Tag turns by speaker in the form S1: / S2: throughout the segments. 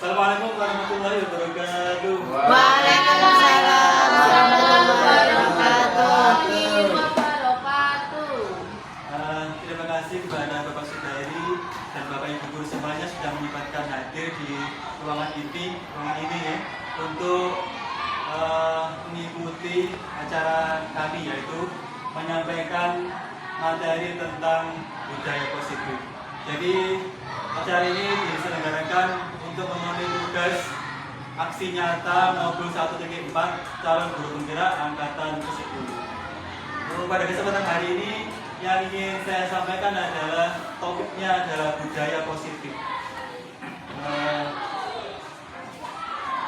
S1: Assalamualaikum warahmatullahi wabarakatuh.
S2: Waalaikumsalam warahmatullahi wabarakatuh.
S1: Terima kasih kepada Bapak Sudairi dan Bapak Ibu guru semuanya sudah menyempatkan hadir di ruangan ini ya, untuk mengikuti acara kami, yaitu menyampaikan materi tentang budaya positif. Jadi acara ini diselenggarakan untuk memenuhi tugas aksi nyata Modul 1.4 calon guru penggerak angkatan ke-10. Pada kesempatan hari ini yang ingin saya sampaikan adalah topiknya adalah budaya positif.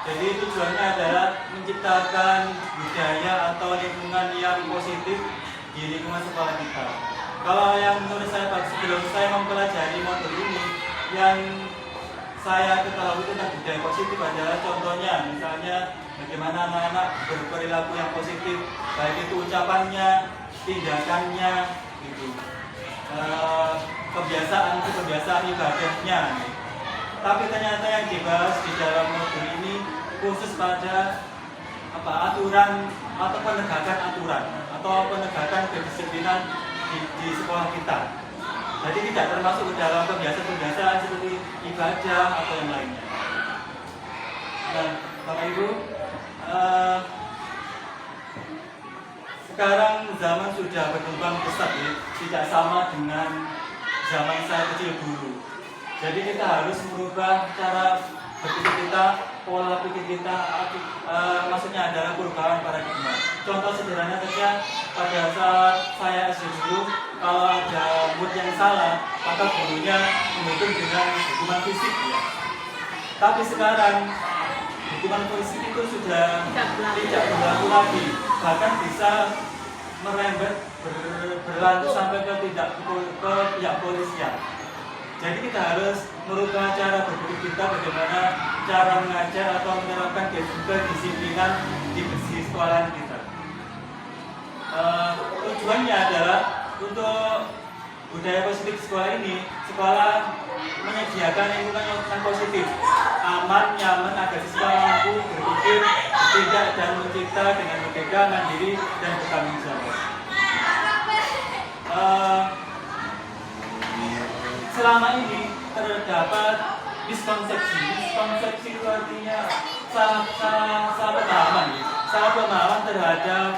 S1: Jadi tujuannya adalah menciptakan budaya atau lingkungan yang positif di lingkungan sekolah kita. Kalau yang menurut saya sebelum saya mempelajari modul ini, yang saya ketahui tentang budaya positif adalah contohnya, misalnya bagaimana anak-anak berperilaku yang positif, baik itu ucapannya, tindakannya, gitu. Kebiasaan ibadahnya. Tapi ternyata yang dibahas di dalam modul ini khusus pada aturan atau penegakan aturan atau penegakan kedisiplinan di sekolah kita. Jadi tidak termasuk dalam kebiasaan-kebiasaan seperti ibadah atau yang lainnya. Dan Bapak Ibu, sekarang zaman sudah berkembang pesat ya, tidak sama dengan zaman saya kecil dulu. Jadi kita harus merubah cara berpikir kita, pola pikir kita, maksudnya adalah perubahan paradigma. Contoh sederhana saja, pada saat saya SD dulu, kalau ada mood yang salah, maka gurunya menghukum dengan hukuman fisik ya. Tapi sekarang hukuman fisik itu sudah tidak berlaku lagi, bahkan bisa merembet berlanjut sampai ke pihak polisian. Jadi kita harus merubah cara berpikir kita, bagaimana cara mengajar atau menerapkan kedisiplinan di sekolah kita. Tujuannya adalah untuk budaya positif sekolah ini, sekolah menyediakan lingkungan yang positif, aman, nyaman agar siswa mampu berpikir, tidak dan mencipta dengan merdeka, mandiri dan bertanggung jawab. Selama ini terdapat miskonsepsi itu artinya salah pemahaman terhadap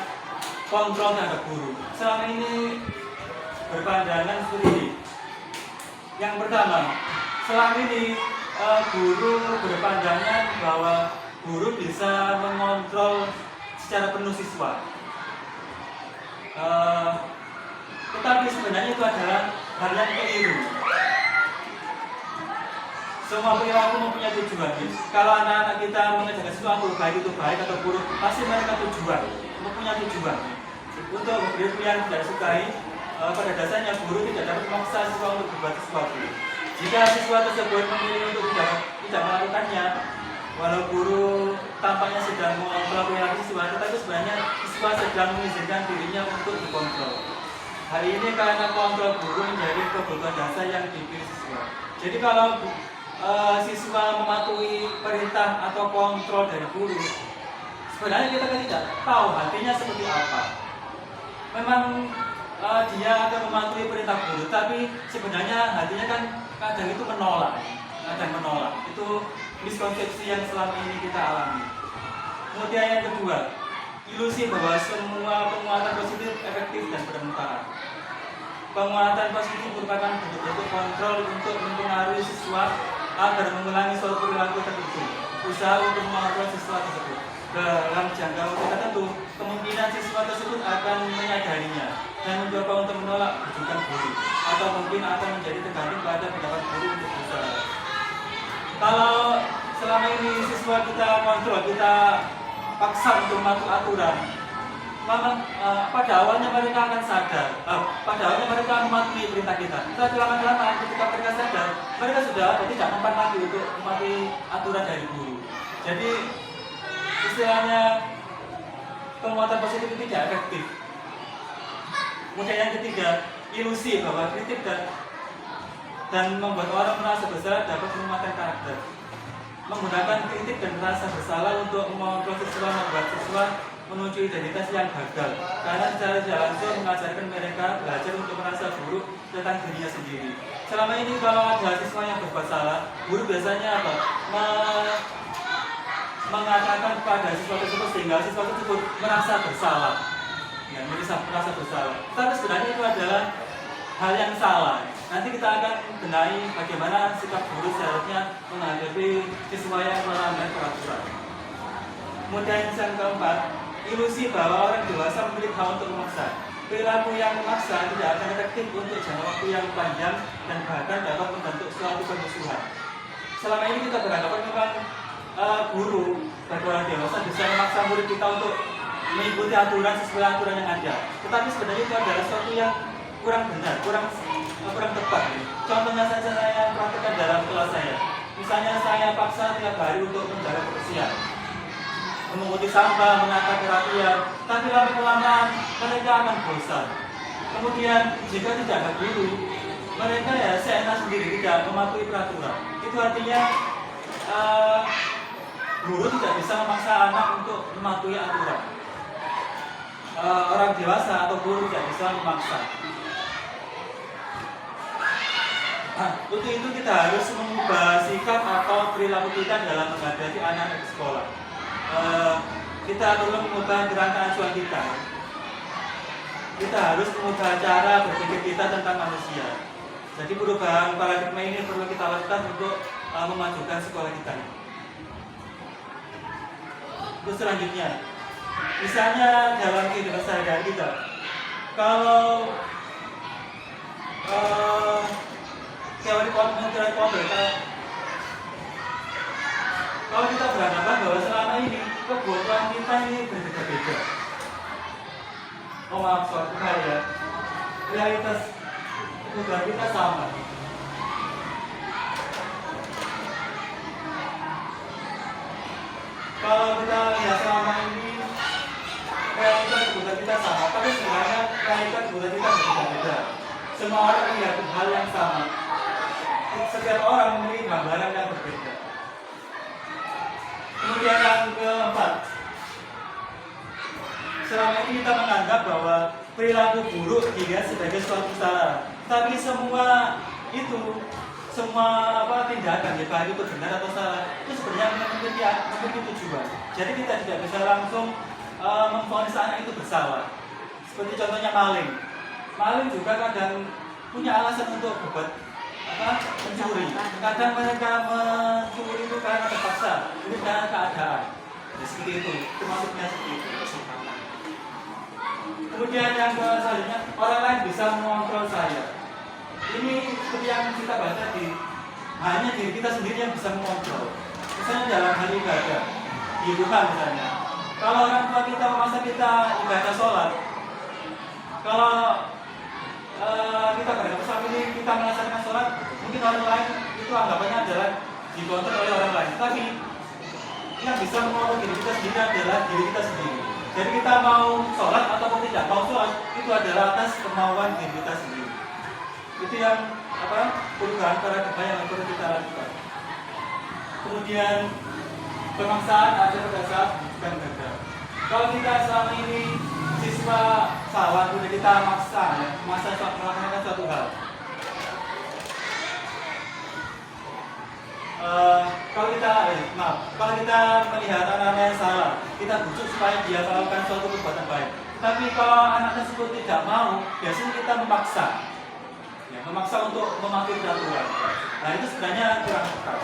S1: kontrol terhadap guru. Selama ini berpandangan seperti ini. Yang pertama, selama ini guru berpandangan bahwa guru bisa mengontrol secara penuh siswa. Tetapi sebenarnya itu adalah hal yang keliru. Semua perilaku mempunyai tujuan. Kalau anak-anak kita mengerjakan sesuatu, baik itu baik atau buruk, pasti mereka mempunyai tujuan. Untuk perilaku yang tidak sukai, pada dasarnya guru tidak dapat memaksa siswa untuk berbuat sesuatu. Jika siswa tersebut memilih untuk tidak melakukannya, walau guru tampaknya sedang mengontrol perilaku siswa, tetapi sebenarnya siswa sedang mengizinkan dirinya untuk dikontrol. Hari ini karena kontrol guru menjadi kebutuhan dasar yang dipilih siswa. Jadi kalau siswa mematuhi perintah atau kontrol dari guru, sebenarnya kita kan tidak tahu hatinya seperti apa. Memang dia akan mematuhi perintah guru, tapi sebenarnya hatinya kan kadang itu menolak. Itu miskonsepsi yang selama ini kita alami. Kemudian yang kedua, ilusi bahwa semua penguatan positif efektif dan bermanfaat. Penguatan positif merupakan bentuk kontrol untuk mempengaruhi siswa agar mengulangi suatu perilaku tertentu. Usaha untuk mengontrol siswa tersebut dalam jangka waktu tertentu, kemungkinan siswa tersebut akan menyadarinya dan mencoba untuk menolak rujukan guru, atau mungkin akan menjadi tergantung pada pendapat guru untuk berusaha. Kalau selama ini siswa kita kontrol, kita paksa untuk mematuhi aturan, pada awalnya mereka akan sadar, pada awalnya mereka mematuhi perintah kita. Tapi lama-lama ketika mereka sadar, mereka sudah tidak mempan lagi untuk mematuhi aturan dari guru. Jadi istilahnya penguatan positif itu tidak efektif. Kemudian yang ketiga, ilusi bahwa kritik dan membuat orang merasa bersalah dapat melemahkan karakter. menggunakan kritik dan rasa bersalah untuk mengontrol siswa, membuat siswa menuju identitas yang gagal, karena secara tidak langsung mengajarkan mereka belajar untuk merasa buruk tentang dirinya sendiri. Selama ini kalau ada siswa yang berbuat salah, guru biasanya apa? Mengatakan kepada siswa tersebut sehingga siswa tersebut merasa bersalah, ya, merasa bersalah. Tapi sebenarnya itu adalah hal yang salah. Nanti kita akan benahi bagaimana sikap guru seharusnya menghadapi siswa yang melanggar peraturan. Kemudian yang keempat, ilusi bahwa orang dewasa memiliki hak untuk memaksa. Perilaku yang memaksa tidak akan efektif untuk jangka waktu yang panjang dan bahkan dapat membentuk suatu permusuhan. Selama ini kita beranggapan memang guru bagi orang dewasa bisa memaksa murid kita untuk mengikuti aturan sesuai aturan yang ada. Tetapi sebenarnya itu adalah sesuatu yang kurang benar, kurang tepat. Contohnya saja saya praktekkan dalam kelas saya. Misalnya saya paksa tiap hari untuk menjaga kebersihan, memunguti sampah, menata kerapian, tapi lama-kelamaan mereka akan bosan. Kemudian jika tidak ada guru, mereka ya seenak sendiri tidak mematuhi peraturan. Itu artinya guru tidak bisa memaksa anak untuk mematuhi aturan. Orang dewasa atau guru tidak bisa memaksa. Untuk itu kita harus mengubah sikap atau perilaku kita dalam menghadapi anak-anak di sekolah. Kita perlu mengubah gerakan acuan kita. Kita harus mengubah cara berpikir kita tentang manusia. Jadi perubahan paradigma ini perlu kita lakukan untuk memajukan sekolah kita. Terus selanjutnya, misalnya dalam kehidupan sehari-hari kita, kalau teori kompetitif, kalau kita beranggapan bahwa selama ini kebutuhan kita ini berbeda-beda. Oh maaf, suatu hal ya, realitas kebutuhan kita sama. Kalau kita lihat selama ini realitas kebutuhan kita sama, tapi sebenarnya realitas kebutuhan kita berbeda-beda. Semua orang melihat hal yang sama. Setiap orang memiliki gambaran yang berbeda. Kemudian yang keempat, selama ini kita menganggap bahwa perilaku buruk dilihat sebagai suatu salah. Tapi semua tindakan, ya baik itu benar atau salah, itu sebenarnya memiliki tujuan. Jadi kita tidak bisa langsung memvonis anak itu bersalah. Seperti contohnya maling. Maling juga kadang punya alasan untuk berbuat mencuri. Kadang mereka mencuri itu karena terpaksa, itu karena keadaan. Ya, seperti itu maksudnya seperti itu. Kemudian yang selanjutnya, orang lain bisa mengontrol saya. Ini seperti yang kita bahas tadi, hanya diri kita sendiri yang bisa mengontrol. Misalnya dalam hal ibadah, di rumah misalnya. Kalau orang tua kita memaksa kita ibadah sholat, kalau kita berangkat saat ini kita melaksanakan sholat, mungkin orang lain itu anggapannya adalah dikontrol oleh orang lain. Tapi yang bisa mengontrol diri kita sendiri adalah diri kita sendiri. Jadi kita mau sholat ataupun tidak mau sholat, itu adalah atas kemauan diri kita sendiri. Itu yang perubahan paradigma yang perlu kita lakukan. Kemudian pemaksaan ada pada saat bukan gagal. Kalau kita selama ini siswa salah, sudah kita maksa ya, melaksanakan suatu hal. Kalau kita melihat anak-anak yang salah, kita bujuk supaya dia melakukan suatu perbuatan baik. Tapi kalau anak tersebut tidak mau, biasanya kita memaksa, ya, memaksa untuk mematuhi peraturan. Nah itu sebenarnya kurang tepat.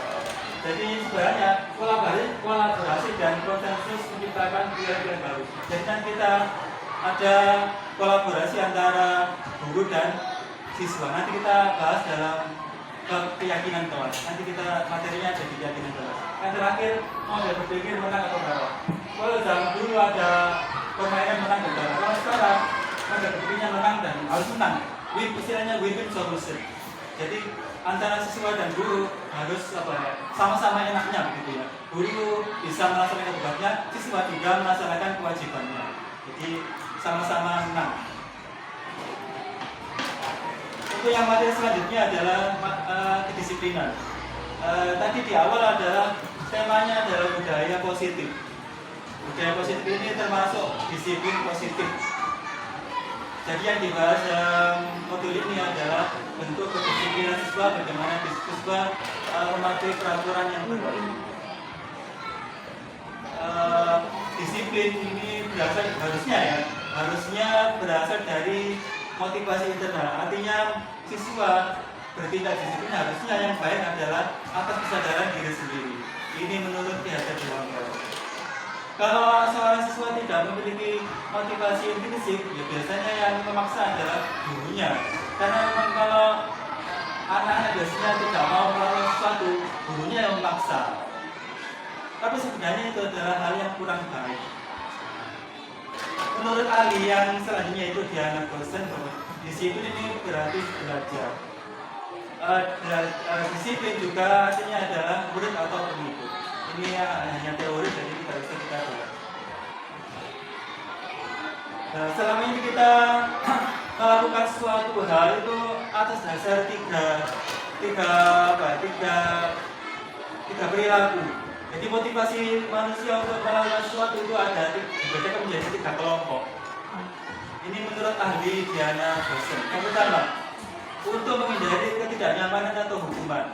S1: Jadi sebenarnya kolaborasi dan konsensus menciptakan pikiran baru. Jadi kan kita ada kolaborasi antara guru dan siswa. Nanti kita bahas dalam keyakinan kelas. Nanti kita materinya ada di keyakinan kelas. Yang terakhir, mau berpikir menang atau kalah. Kalau zaman dulu ada permainan menang dan kalah. Kalau sekarang ada berpikirnya menang dan harus menang. Istilahnya win-win solution. Jadi antara siswa dan guru harus sama-sama enaknya begitu ya. Guru bisa melaksanakan tugasnya, siswa juga melaksanakan kewajibannya. Jadi sama-sama menang. Untuk yang materi selanjutnya adalah kedisiplinan. Tadi di awal adalah temanya adalah budaya positif. Budaya positif ini termasuk disiplin positif. Jadi yang dibahas dalam modul ini adalah bentuk kedisiplinan siswa, bagaimana siswa mematuhi peraturan yang berlaku. Disiplin ini harusnya berasal dari motivasi internal. Artinya siswa bertindak disiplin harusnya yang baik adalah atas kesadaran diri sendiri. Ini menurut pihak Dewan. Kalau seorang siswa tidak memiliki motivasi intrinsik, ya biasanya yang memaksa adalah gurunya. Karena memang kalau anak-anak biasanya tidak mau melakukan sesuatu, gurunya yang memaksa. Tapi sebenarnya itu adalah hal yang kurang baik. Menurut ahli yang selanjutnya itu Diana Gosen, bahwa disiplin ini berarti belajar. Disiplin juga artinya adalah murid atau pengikut. Ini hanya teori, jadi tidak bisa kita bahas. Nah, selama ini kita melakukan suatu hal itu atas dasar tiga perilaku. Jadi motivasi manusia untuk melakukan sesuatu itu ada dibedakan menjadi 3 kelompok. Ini menurut ahli Diana Gosen. Yang pertama, untuk menghindari ketidaknyamanan atau hukuman.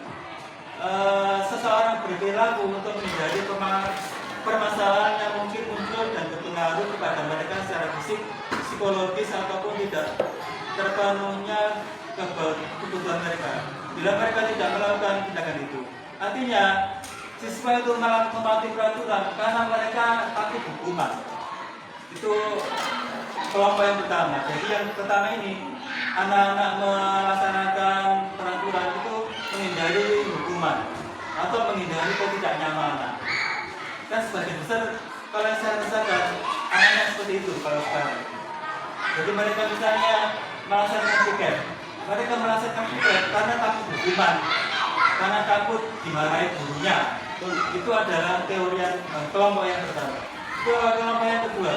S1: Seseorang berperilaku untuk menghindari permasalahan yang mungkin muncul dan berpengaruh kepada mereka secara fisik, psikologis ataupun tidak terpenuhnya kebutuhan mereka. Bila mereka tidak melakukan tindakan itu, artinya siswa itu mematuhi peraturan karena mereka takut hukuman. Itu kelompok yang pertama. Jadi yang pertama ini, anak-anak melaksanakan peraturan itu menghindari hukuman atau menghindari ketidaknyamanan. Dan sebagian besar kalau saya rasakan anak-anak seperti itu kalau sekarang. Jadi mereka misalnya melaksanakan tiket, mereka melaksanakan tiket karena takut hukuman, karena takut dimarahi gurunya. Itu adalah teori yang kelompok yang pertama. Kelompok yang kedua,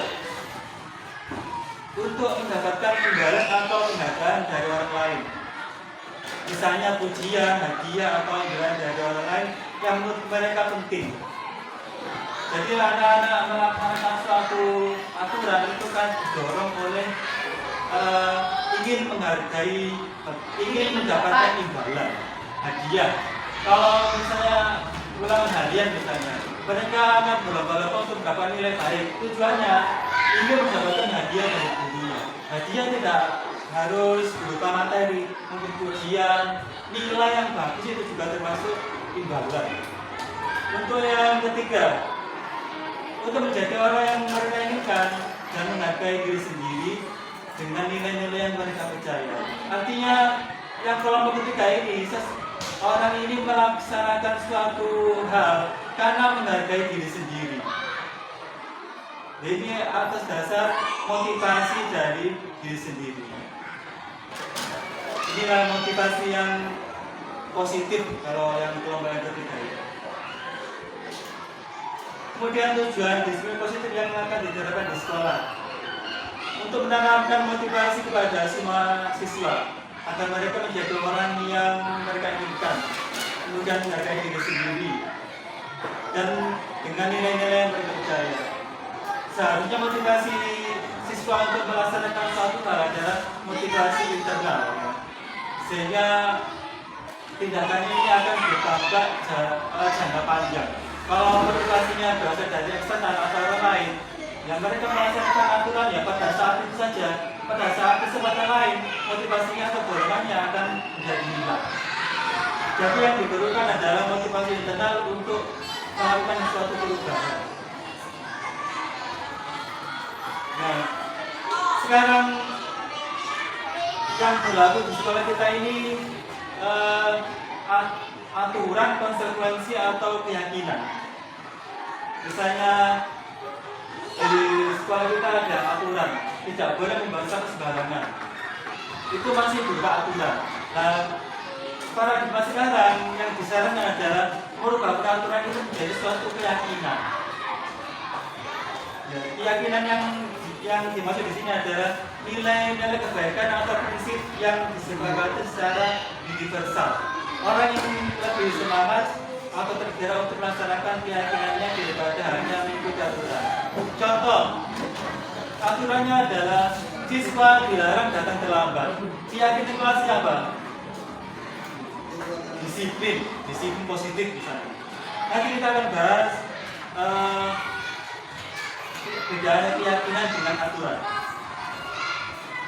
S1: untuk mendapatkan imbalan atau penghargaan dari orang lain, misalnya pujian, hadiah atau imbalan dari orang lain yang menurut mereka penting. Jadi anak-anak melaksanakan suatu aturan itu kan didorong oleh ingin menghargai, ingin mendapatkan imbalan, hadiah. Kalau misalnya ulangan harian misalnya, mereka akan berlomba-lomba untuk mendapatkan nilai baik. Tujuannya ingin mendapatkan hadiah dari gurunya. Hadiah tidak harus berupa materi, mungkin pujian, nilai yang bagus itu juga termasuk imbalan. Untuk yang ketiga, untuk menjadi orang yang mereka inginkan dan menghargai diri sendiri dengan nilai-nilai yang mereka percaya. Artinya yang kelompok ketiga ini, orang ini melaksanakan suatu hal karena menghargai diri sendiri. Ini atas dasar motivasi dari diri sendiri. Inilah motivasi yang positif kalau yang kelompok yang ketiga ini. Kemudian tujuan disiplin positif yang akan diterapkan di sekolah untuk menanamkan motivasi kepada semua siswa agar mereka menjadi orang yang mereka inginkan, kemudian menghargai diri sendiri dan dengan nilai-nilai yang mereka percaya. Seharusnya motivasi siswa untuk melaksanakan suatu hal adalah motivasi internal, sehingga tindakan ini akan berdampak jangka panjang. Kalau motivasinya berasal dari eksternal atau orang lain, yang mereka melaksanakan aturan ya pada saat itu saja, pada saat kesempatan lain motivasinya atau dorongannya akan menjadi hilang. Jadi yang diperlukan adalah motivasi internal untuk melakukan suatu perubahan. Nah, sekarang yang berlaku di sekolah kita ini aturan, konsekuensi atau keyakinan. Misalnya di sekolah kita ada aturan, tidak boleh membuang sampah sembarangan. Itu masih berupa aturan. Nah, paradigma sekarang yang disarankan adalah merubah peraturan itu menjadi suatu keyakinan. Ya, keyakinan yang dimaksud di sini adalah nilai-nilai kebaikan atau prinsip yang disepakati secara universal. Orang yang lebih semangat atau tergerak untuk melaksanakan keyakinannya daripada hanya mengikuti aturan. Contoh, aturannya adalah siswa dilarang datang terlambat. Keyakinan kelasnya apa? Disiplin positif misalnya. Nanti kita akan bahas bedanya keyakinan dengan aturan.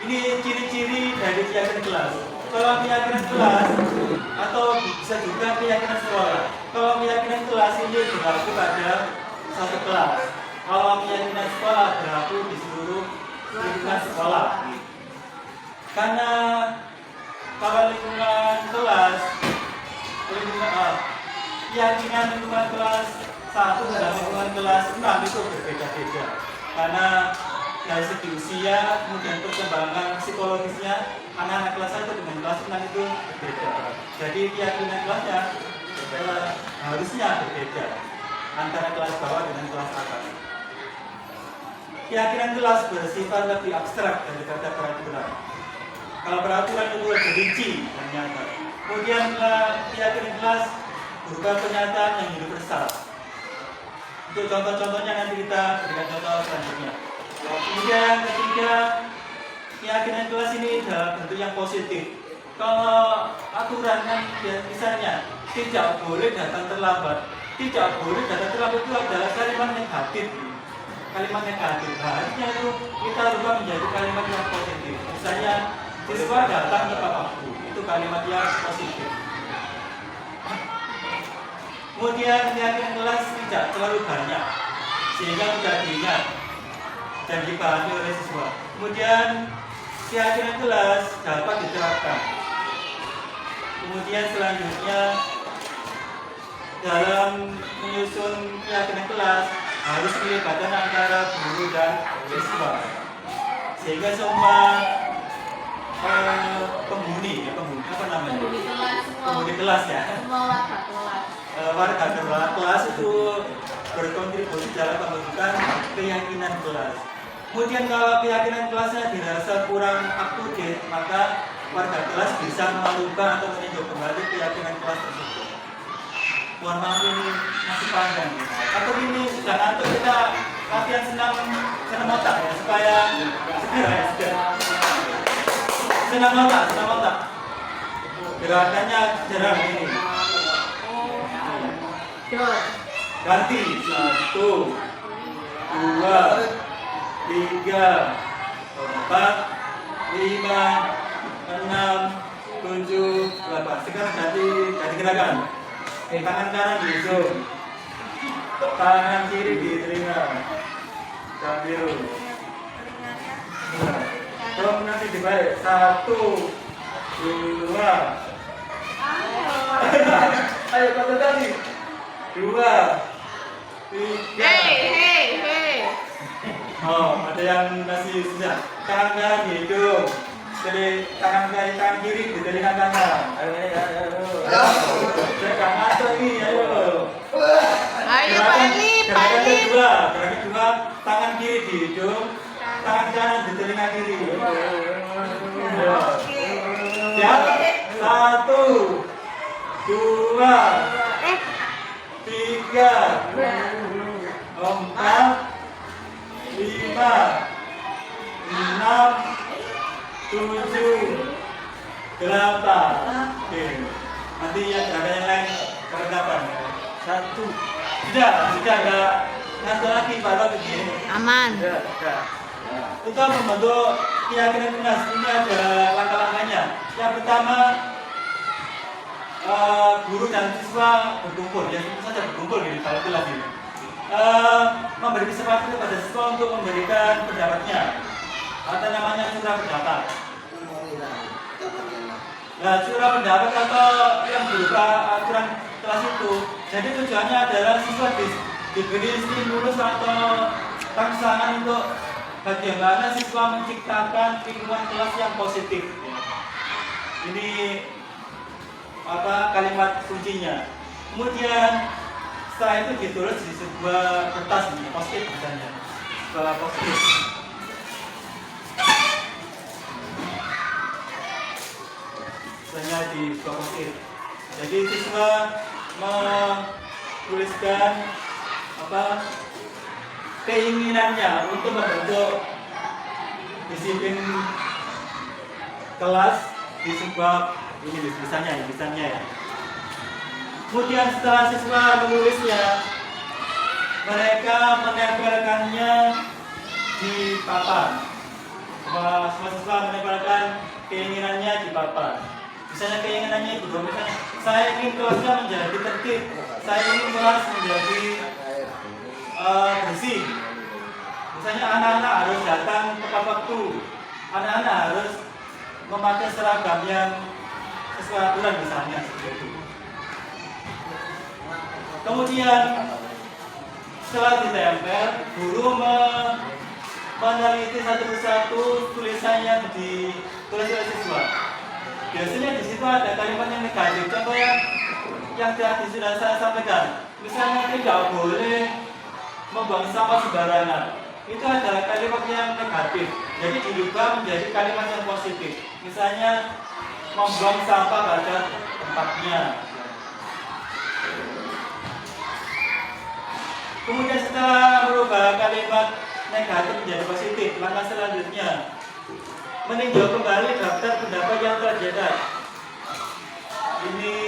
S1: Ini ciri-ciri dari keyakinan kelas. Kalau keyakinan kelas atau bisa juga keyakinan sekolah. Kalau keyakinan kelas ini berlaku pada satu kelas. Kalau keyakinan sekolah berlaku di seluruh lingkungan sekolah. Karena kalau lingkungan kelas, keyakinan lingkungan kelas 1 dan lingkungan kelas 6 itu berbeda-beda. Karena dari segi usia, kemudian perkembangan psikologisnya, anak-anak kelas 1 dengan kelas 6 itu berbeda. Jadi keyakinan kelasnya harusnya berbeda antara kelas bawah dengan kelas atas. Keyakinan kelas bersifat lebih abstrak daripada peraturan. Kalau peraturan itu lebih rinci dan nyata. Kemudian keyakinan kelas berupa pernyataan yang universal. Untuk contoh-contohnya nanti kita berikan contoh selanjutnya. Kemudian ketiga, keyakinan kelas ini dalam bentuk yang positif. Kalau aturan kan misalnya tidak boleh datang terlambat. Tidak boleh datang terlambat itu adalah kalimat negatif. Kalimat negatif. Harusnya itu kita rubah menjadi kalimat yang positif. Misalnya siswa datang tepat waktu. Itu kalimat yang positif. Kemudian keyakinan kelas tidak terlalu banyak sehingga mudah diingat dan dipahami oleh siswa. Kemudian keyakinan kelas dapat diterapkan. Kemudian selanjutnya dalam menyusun keyakinan kelas harus kelibatan antara guru dan siswa sehingga semua penghuni apa namanya? Penghuni kelas ya.
S2: Semua warga kelas.
S1: Warga kelas itu berkontribusi dalam pembentukan keyakinan kelas. Kemudian kalau keyakinan kelasnya dirasa kurang up to date, maka warga kelas bisa merubah atau meninjau kembali keyakinan kelas tersebut. Mohon maaf ini masih panjang. Atau ini sudah ngantuk, kita latihan senam otak ya supaya segera. Senam otak. Gerakannya sederhana ini. Ganti 1, 2, 3, 4, 5, 6, 7, 8. Sekarang ganti gerakan. Tangan kanan di ujung, tangan kiri di telinga, dan biru. Terus nanti dibalik 1, 2. Ayo kata tadi. 2, 3.
S2: Hei.
S1: Oh, ada yang masih susah. Tangan kanan di hidung, jadi tangan kiri di telinga kanan. Ayo. Jangan ngatur ini, ayo.
S2: Ayo Pak Ali.
S1: Gerakan kedua, tangan kiri di hidung, tangan kanan di telinga kiri. Siap? 1, 2, 3, 4, 5, 6, 7, 8. Oke. Nanti yang ada yang lain kapan? 1. Sudah enggak ngantuk lagi Pak begini.
S2: Aman.
S1: Sudah. Untuk membentuk keyakinan kelas ini ada langkah-langkahnya. Yang pertama, guru dan siswa berkumpul, ya tentu saja berkumpul di dalam kelas ini. Memberi kesempatan kepada siswa untuk memberikan pendapatnya, atau namanya curah pendapat. Nah, curah pendapat atau yang berupa aturan kelas itu, jadi tujuannya adalah siswa diberi stimulus atau rangsangan untuk bagaimana siswa menciptakan lingkungan kelas yang positif. Ini kalimat kuncinya. Kemudian setelah itu ditulis di sebuah kertas nih, post-it misalnya. Setelah post-it. Misalnya di sebuah post-it. Jadi siswa menuliskan keinginannya untuk membentuk disiplin kelas di sebuah ini misalnya ya. Kemudian setelah siswa menulisnya, mereka menempelkannya di papan. Semua siswa menempelkan keinginannya di papan. Misalnya keinginannya itu, misalnya saya ingin kelasnya menjadi tertib, saya ingin kelas menjadi bersih. Misalnya anak-anak harus datang tepat waktu, anak-anak harus memakai seragam yang sesuai aturan misalnya seperti itu. Kemudian setelah ditempel, guru meneliti satu persatu tulisan yang ditulis oleh siswa. Biasanya di situ ada kalimat yang negatif, contoh yang tadi sudah saya sampaikan. Misalnya tidak boleh membuang sampah sembarangan. Itu adalah kalimat yang negatif. Jadi dirubah menjadi kalimat yang positif. Misalnya membuang sampah pada tempatnya. Kemudian setelah merubah kalimat negatif menjadi positif, langkah selanjutnya meninjau kembali daftar pendapat yang tercetak. Ini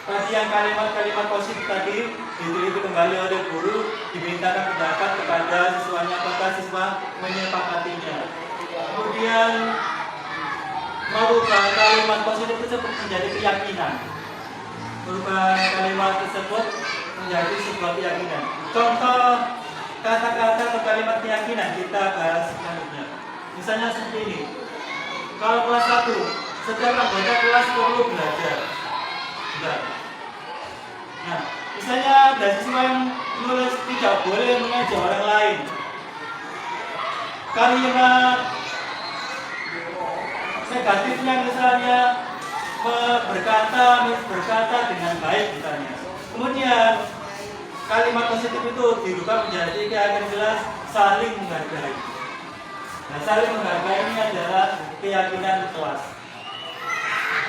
S1: tadi yang kalimat-kalimat positif tadi diteliti kembali oleh guru, dimintakan pendapat kepada siswanya apakah siswa menyepakatinya. Kemudian merubah kalimat positif tersebut menjadi keyakinan. Merubah kalimat tersebut menjadi sebuah keyakinan. Contoh kata-kata atau kalimat keyakinan kita bahas selanjutnya. Misalnya seperti ini. Kalau kelas 1, setiap anggota kelas perlu belajar. Nah, misalnya ada siswa yang menulis tidak boleh mengejek orang lain. Kalimat negatifnya misalnya berkata dengan baik misalnya. Kemudian kalimat positif itu dirubah menjadi keyakinan jelas saling menghargai. Nah, saling menghargai ini adalah keyakinan kelas.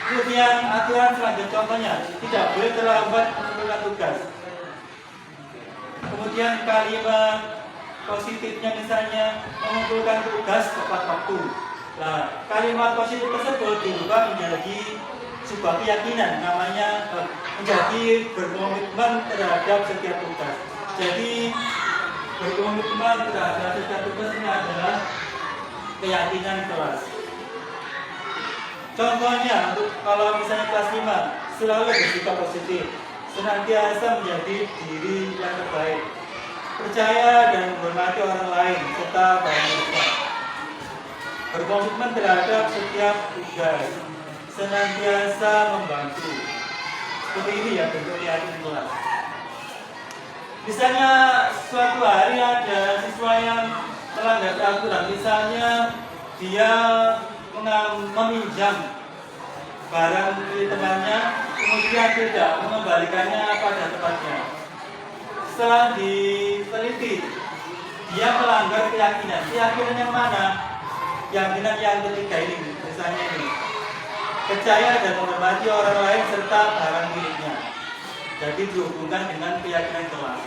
S1: Kemudian aturan selanjutnya contohnya tidak boleh terlambat menunjukkan tugas. Kemudian kalimat positifnya misalnya mengumpulkan tugas tepat waktu. Nah, kalimat positif tersebut dirubah menjadi sebuah keyakinan, namanya menjadi berkomitmen terhadap setiap tugas. Jadi berkomitmen terhadap setiap tugas ini adalah keyakinan kelas. Contohnya, kalau misalnya kelas 5 selalu bersikap positif, senantiasa menjadi diri yang terbaik, percaya dan menghormati orang lain, serta bangsa. Berkomitmen terhadap setiap tugas, senantiasa membantu. Seperti ini ya bentuk keyakinan kelas. Misalnya suatu hari ada siswa yang melanggar aturan, misalnya dia meminjam barang milik temannya, kemudian tidak mengembalikannya pada tempatnya. Setelah diteliti, dia melanggar keyakinan. Keyakinan yang mana? Keyakinan yang ketiga ini, misalnya ini, percaya dan menghormati orang lain serta barang miliknya. Jadi dihubungkan dengan keyakinan kelas.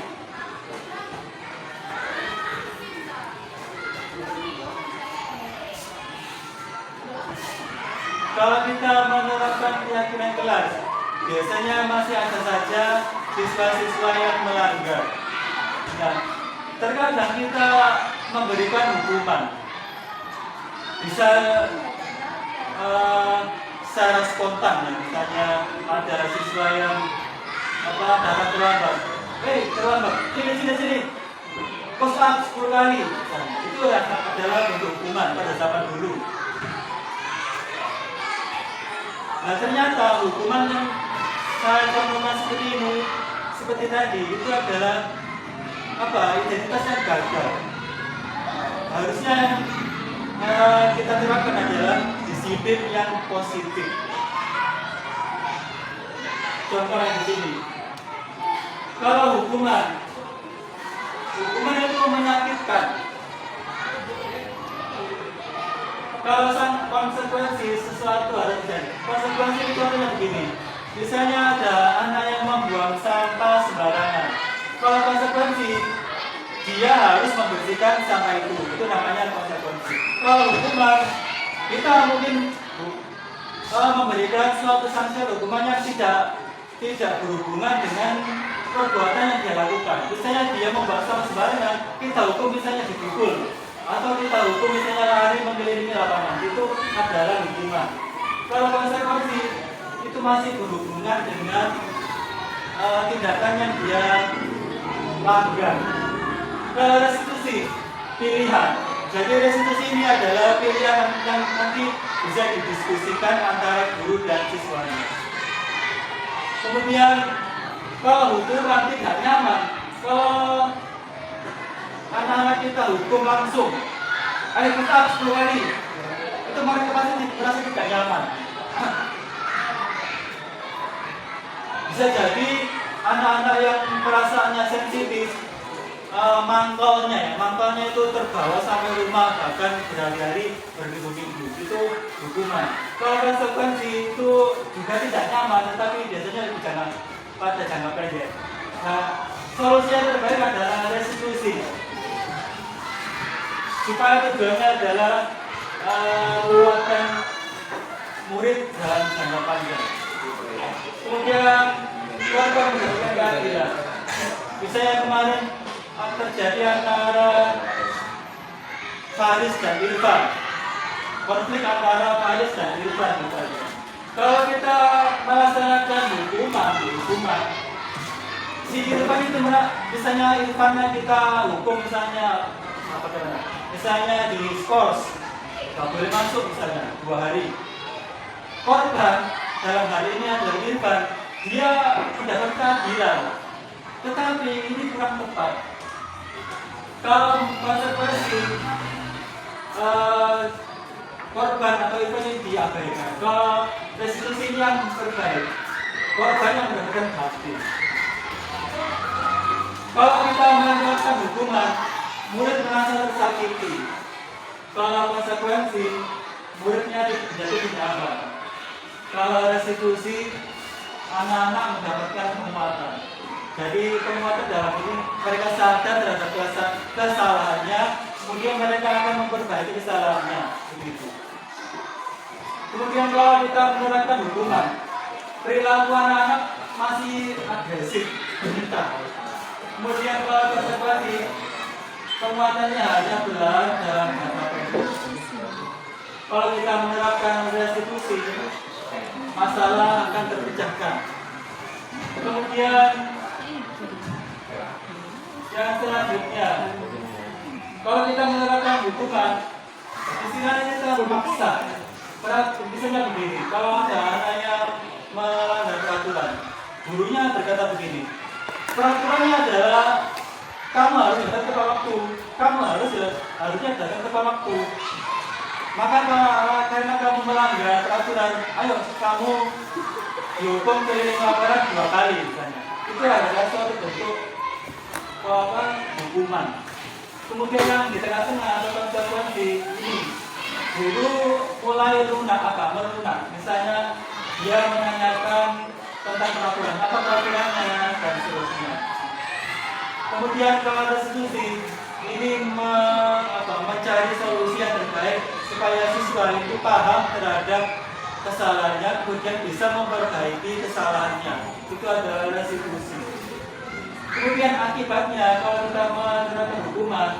S1: Kalau kita menerapkan keyakinan kelas, biasanya masih ada saja siswa-siswa yang melanggar. Nah, terkadang kita memberikan hukuman, bisa secara spontan ya. Misalnya ada siswa yang datang terlambat, terlambat, sini, push up 10 kali. Nah, itu adalah bentuk hukuman pada zaman dulu. Nah, ternyata hukuman yang saya contohkan seperti ini, seperti tadi, itu adalah identitas yang gagal. Harusnya kita terapkan adalah disiplin yang positif. Contoh yang di sini, kalau hukuman itu menyakitkan. Kalau konsekuensi sesuatu harus terjadi. Konsekuensi itu adalah begini. Misalnya ada anak yang membuang sampah sembarangan. Kalau konsekuensi, dia harus membersihkan sampah itu namanya konsekuensi. Kalau hukuman, kita mungkin memberikan suatu sanksi hukuman yang tidak berhubungan dengan perbuatan yang dia lakukan. Misalnya dia membuang sampah sembarangan, kita hukum misalnya dipukul, atau kita hukum misalnya lari mengelilingi lapangan, itu adalah hukuman. Kalau konsekuensi itu masih berhubungan dengan tindakan yang dia lakukan. Restitusi pilihan. Jadi restitusi ini adalah pilihan yang nanti bisa didiskusikan antara guru dan siswanya. Kemudian kalau hukuman tidak nyaman, kalau anak-anak kita hukum langsung, ayo kita 10 kali, itu mereka pasti merasa tidak nyaman. Bisa jadi anak-anak yang perasaannya sensitif, mangkalnya itu terbawa sampai rumah, bahkan berhari-hari, berminggu-minggu, itu hukuman. Kalau konsekuensi itu juga tidak nyaman, tetapi biasanya lebih pada jangka pendek. Nah, solusi yang terbaik adalah restitusi, supaya tujuannya adalah menguatkan murid dalam jangka panjang. Kemudian keluarga mendapatkan keadilan. Misalnya kemarin terjadi antara Faris dan Irfan, konflik antara Faris dan Irfan misalnya. Kalau kita melaksanakan hukuman, si Irfan itu misalnya Irfannya kita hukum misalnya misalnya di skors, nggak boleh masuk misalnya 2 hari. Korban dalam hari ini adalah Irfan, dia mendapat keadilan, tetapi ini kurang tepat. Kalau konsekuensi korban atau Irfan ini diabaikan, kalau restitusi ini yang terbaik, korban yang mendapatkan hati. Kalau kita melakukan hukuman, murid merasa tersakiti. Kalau konsekuensi, muridnya jadi tidak aman. Kalau restitusi, anak-anak mendapatkan penguatan. Jadi penguatan dalam ini mereka sadar terhadap kesalahannya, kemudian mereka akan memperbaiki kesalahannya. Begitu. Kemudian kalau kita menerapkan hukuman, perilaku anak-anak masih agresif, menentang. Kemudian kalau konsekuensi, penguatannya hanya berlangsung dalam jangka pendek. Kalau kita menerapkan restitusi, masalah akan terpecahkan. Kemudian yang selanjutnya, kalau kita menerapkan hukuman, istilahnya ini terlalu maksa. Misalnya begini, kalau ada anak yang melanggar peraturan, gurunya berkata begini, peraturannya adalah kamu harus datang tepat waktu, harusnya datang tepat waktu. Maka karena kamu melanggar peraturan, ayo kamu dihukum keliling lapangan 2 kali misalnya. Itu adalah suatu bentuk hukuman. Kemudian yang di tengah-tengah atau konsekuensi ini, guru mulai agak melunak. Misalnya dia menanyakan tentang peraturan, apa peraturannya dan seterusnya. Kemudian kalau restitusi ini mencari solusi yang terbaik supaya siswa itu paham terhadap kesalahannya, kemudian bisa memperbaiki kesalahannya. Itu adalah restitusi. Kemudian akibatnya kalau kita menerapkan hukuman,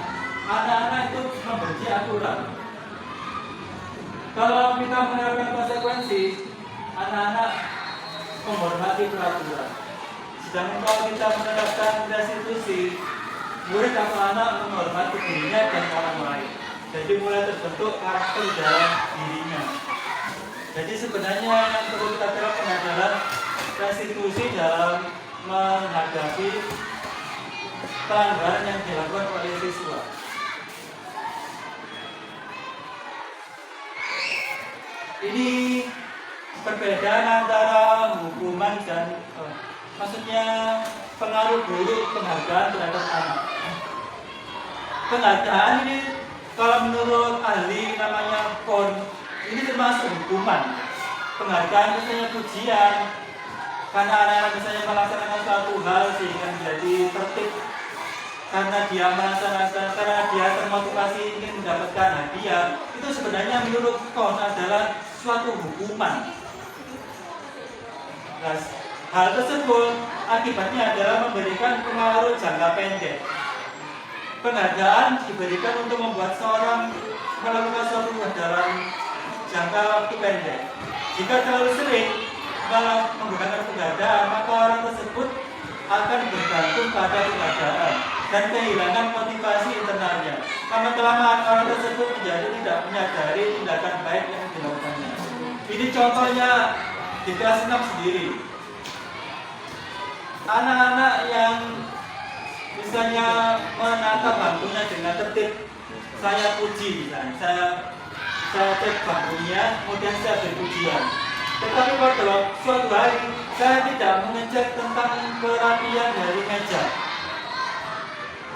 S1: anak-anak itu membenci aturan. Kalau kita menerapkan konsekuensi, anak-anak menghormati peraturan. Sedangkan kalau kita menerapkan restitusi, murid atau anak menghormati dirinya dan orang lain. Jadi mulai terbentuk karakter dalam dirinya. Jadi sebenarnya yang perlu kita terapkan adalah restitusi dalam menghadapi pelanggaran yang dilakukan oleh siswa. Ini perbedaan antara hukuman dan maksudnya pengaruh buruk penghargaan terhadap anak. Penghargaan ini kalau menurut ahli namanya PON Ini termasuk hukuman. Penghargaan misalnya pujian, karena anak-anak misalnya melaksanakan suatu hal sehingga menjadi tertib, karena dia melaksanakan, karena dia termotivasi ingin mendapatkan hadiah, itu sebenarnya menurut KON adalah suatu hukuman. Nah, hal tersebut akibatnya adalah memberikan pengaruh jangka pendek. Penghargaan diberikan untuk membuat seorang melakukan suatu dalam jangka waktu pendek. Jika terlalu sering menggunakan penghargaan, maka orang tersebut akan bergantung pada penghargaan dan kehilangan motivasi internalnya. Lama-kelamaan orang tersebut menjadi tidak menyadari tindakan baik yang dilakukannya. Ini contohnya di kelas 6 sendiri. Anak-anak yang misalnya menata bangkunya dengan tertib, saya puji misalnya, saya cek bangkunya, kemudian saya beri pujian. Tetapi pada suatu hari saya tidak mengecek tentang kerapian dari meja.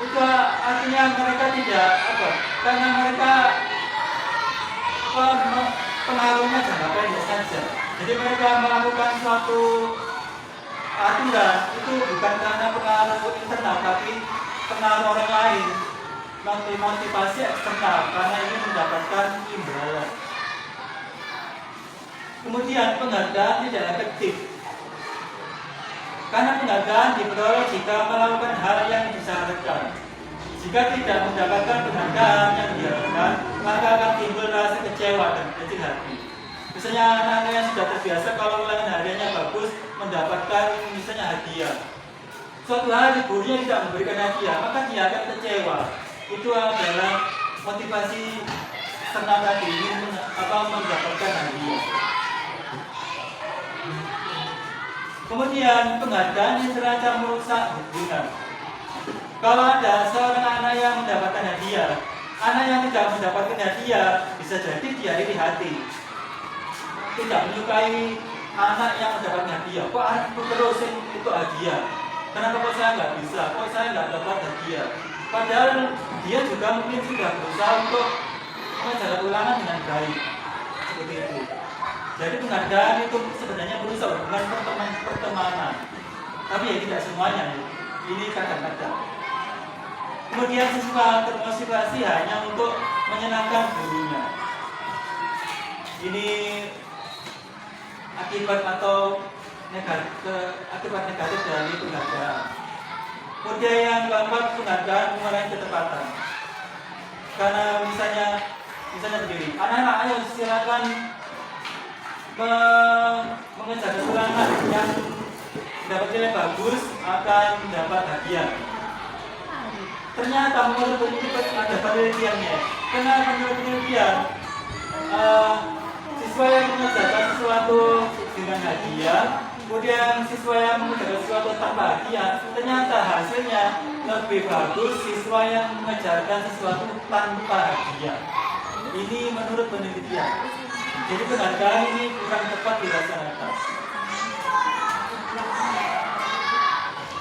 S1: Itu artinya mereka tidak karena mereka pengaruhnya jangka pendek saja. Jadi mereka melakukan suatu aturan itu bukan karena pengaruh internal, tapi pengaruh orang lain, motivasi eksternal, karena ingin mendapatkan imbalan. Kemudian penghargaan tidak efektif, karena penghargaan diperoleh jika melakukan hal yang disyaratkan. Jika tidak mendapatkan penghargaan yang diharapkan, maka akan timbul rasa kecewa dan kecil hati. Misalnya anak-anak yang sudah terbiasa kalau ulangan hariannya bagus mendapatkan misalnya hadiah. Suatu hari gurunya tidak memberikan hadiah, maka dia akan kecewa. Itu adalah motivasi senang tadi ingin mendapatkan hadiah. Kemudian penghargaan yang terancam merusak hubungan. Kalau ada seorang anak yang mendapatkan hadiah, anak yang tidak mendapatkan hadiah bisa jadi dia iri hati, tidak menyukai anak yang mendapatkan hadiah. Kok anakku terus itu hadiah? Kenapa kok saya nggak bisa? Kok saya nggak dapat hadiah? Padahal dia juga mungkin sudah berusaha untuk menjaga ulangan dengan baik, seperti itu. Jadi penghargaan itu sebenarnya merusak hubungan pertemanan. Tapi ya tidak semuanya. Ini kadang-kadang. Kemudian siswa termotivasi hanya untuk menyenangkan gurunya. Ini akibat atau akibat negatif dari penghargaan. Kemudian yang keempat, penghargaan mengurangi ketepatan. Karena misalnya begini, anak-anak ayo silakan mengerjakan ulangan yang dapat nilai bagus akan dapat hadiah. Ternyata menurut ada penelitiannya. Kenapa menurut penelitian siswa yang mengerjakan sesuatu dengan hadiah, kemudian siswa yang mengerjakan sesuatu tanpa hadiah, ternyata hasilnya lebih bagus siswa yang mengerjakan sesuatu tanpa hadiah. Ini menurut penelitian. Jadi penghargaan ini kurang tepat dilaksanakan.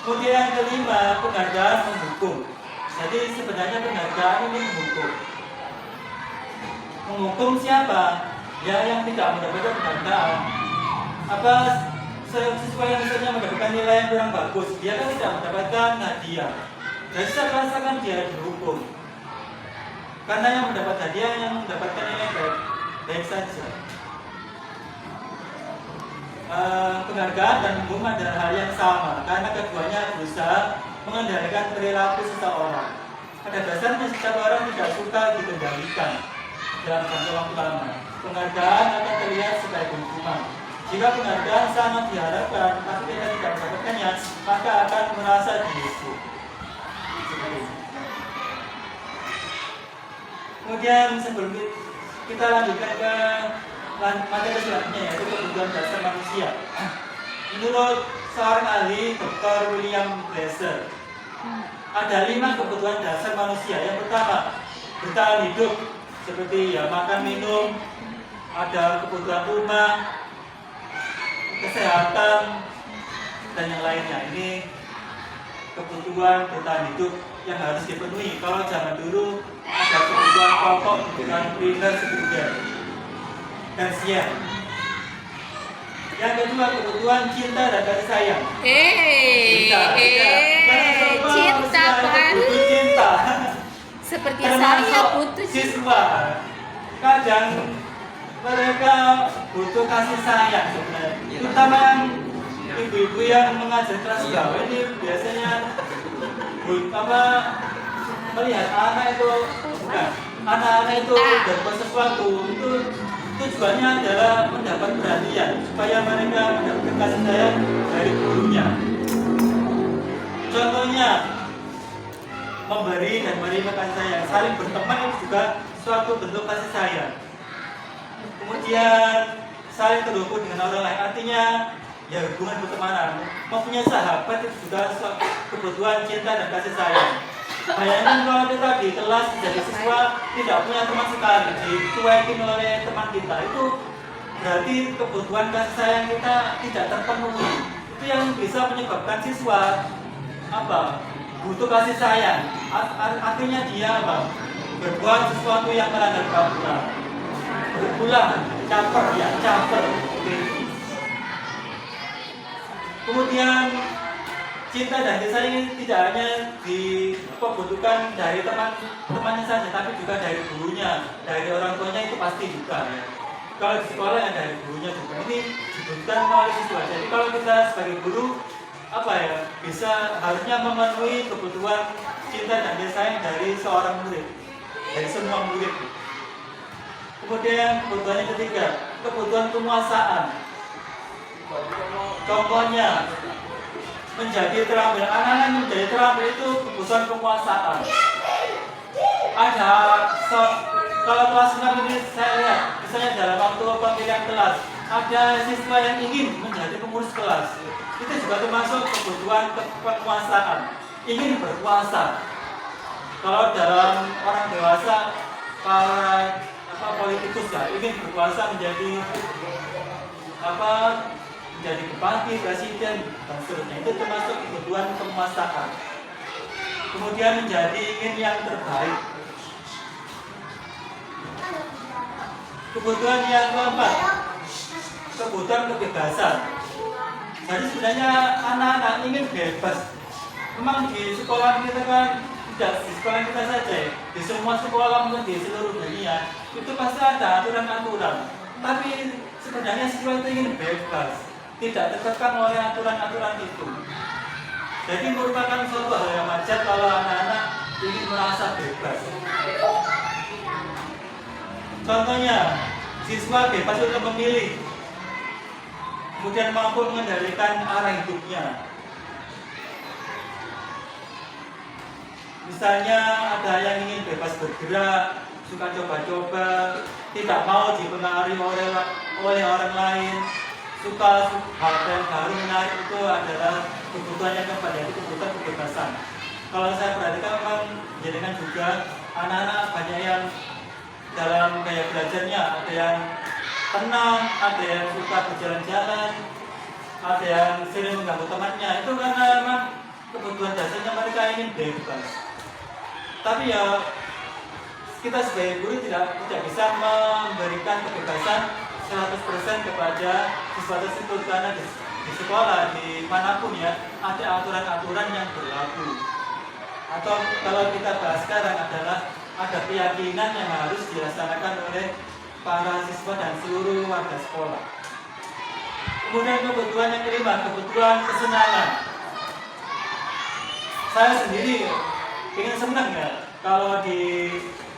S1: Kemudian yang kelima, penghargaan menghukum. Jadi sebenarnya penghargaan ini menghukum. Menghukum siapa? Ya yang tidak mendapatkan penghargaan. Apa siswa yang misalnya mendapatkan nilai yang kurang bagus, dia kan tidak mendapatkan hadiah. Dan saya rasakan dia dihukum. Karena yang mendapat hadiah yang mendapatkan nilai baik saja. Penghargaan dan hukuman adalah hal yang sama, karena keduanya berusaha mengendalikan perilaku seseorang. Pada dasarnya setiap orang tidak suka dikendalikan dalam jangka waktu lama. Penghargaan akan terlihat sebagai hukuman. Jika penghargaan sangat diharapkan, tapi kita tidak mendapatkannya, maka akan merasa dihukum. Kemudian sebelum kita lanjutkan ke materi selanjutnya, yaitu kebutuhan dasar manusia. Menurut seorang ahli, Dr. William Blaser, ada 5 kebutuhan dasar manusia. Yang pertama, bertahan hidup, seperti ya makan minum, ada kebutuhan rumah, kesehatan, dan yang lainnya. Ini kebutuhan bertahan hidup yang harus dipenuhi. Kalau zaman dulu ada kebutuhan pokok, kebutuhan primer, sekunder. dan siang. Yang kedua, kebutuhan cinta dan kasih sayang.
S2: Cinta kan?
S1: Butuh cinta.
S2: Seperti
S1: Termasuk
S2: saya butuh cinta.
S1: siswa. Kadang mereka butuh kasih sayang sebenarnya. Terutama yang ibu-ibu yang mengajar kelas bawah ini biasanya melihat anak itu bukan anak-anak itu berbuat sesuatu itu tujuannya adalah mendapat perhatian supaya mereka mendapatkan kasih sayang dari gurunya. Contohnya memberi dan menerima kasih sayang, saling berteman itu juga suatu bentuk kasih sayang. Kemudian saling terhubung dengan orang lain, artinya ya hubungan pertemanan. Mempunyai sahabat itu juga suatu kebutuhan cinta dan kasih sayang. Bayangkan kalau kita di kelas jadi siswa tidak punya teman sekali, dicuekin oleh teman kita, itu berarti kebutuhan kasih sayang kita tidak terpenuhi. Itu yang bisa menyebabkan siswa butuh kasih sayang. Akhirnya dia berbuat sesuatu yang melanggar peraturan, berulang, caper. Kemudian cinta dan kasih sayang ini tidak hanya dibutuhkan dari teman-temannya saja, tapi juga dari gurunya, dari orang tuanya itu pasti juga ya. Kalau di sekolah yang dari gurunya juga ini dibutuhkan oleh siswa. Jadi kalau kita sebagai guru bisa harusnya memenuhi kebutuhan cinta dan kasih sayang dari seorang murid, dari semua murid. Kemudian kebutuhan yang ketiga, kebutuhan penguasaan. Contohnya menjadi terampil, anak-anak menjadi terampil itu kebutuhan penguasaan. Kalau kelas 6 ini saya lihat, misalnya dalam waktu pemilihan kelas, ada siswa yang ingin menjadi pengurus kelas. Itu juga termasuk kebutuhan penguasaan, ingin berkuasa. Kalau dalam orang dewasa, para politikus ingin berkuasa menjadi bupati, presiden, dan seterusnya. Itu termasuk kebutuhan penguasaan. Kemudian menjadi ingin yang terbaik. Kebutuhan yang keempat, kebutuhan kebebasan. Jadi sebenarnya anak-anak ingin bebas. Memang di sekolah kita kan tidak di sekolah kita saja, di semua sekolah mungkin di seluruh dunia itu pasti ada aturan-aturan. Tapi sebenarnya siswa itu ingin bebas, tidak tertekan oleh aturan-aturan itu. Jadi merupakan suatu hal yang wajar kalau anak-anak ingin merasa bebas. Contohnya, siswa bebas untuk memilih, kemudian mampu mengendalikan arah hidupnya. Misalnya ada yang ingin bebas bergerak, suka coba-coba, tidak mau dipengaruhi oleh orang lain, suka hal yang baru menarik, itu adalah kebutuhan yang keempat, yaitu kebutuhan kebebasan. Kalau saya perhatikan memang jadikan juga anak-anak banyak yang dalam gaya belajarnya ada yang tenang, ada yang suka berjalan-jalan, ada yang sering mengganggu temannya. Itu karena memang kebutuhan dasarnya mereka ingin bebas. Tapi ya kita sebagai guru tidak bisa memberikan kebebasan 100% kepada siswa tersebut, karena di sekolah, di manapun ya, ada aturan-aturan yang berlaku. Atau kalau kita bahas sekarang adalah ada keyakinan yang harus dilaksanakan oleh para siswa dan seluruh warga sekolah. Kemudian kebutuhan yang kelima, kebutuhan kesenangan. Saya sendiri ingin senang ya, kalau di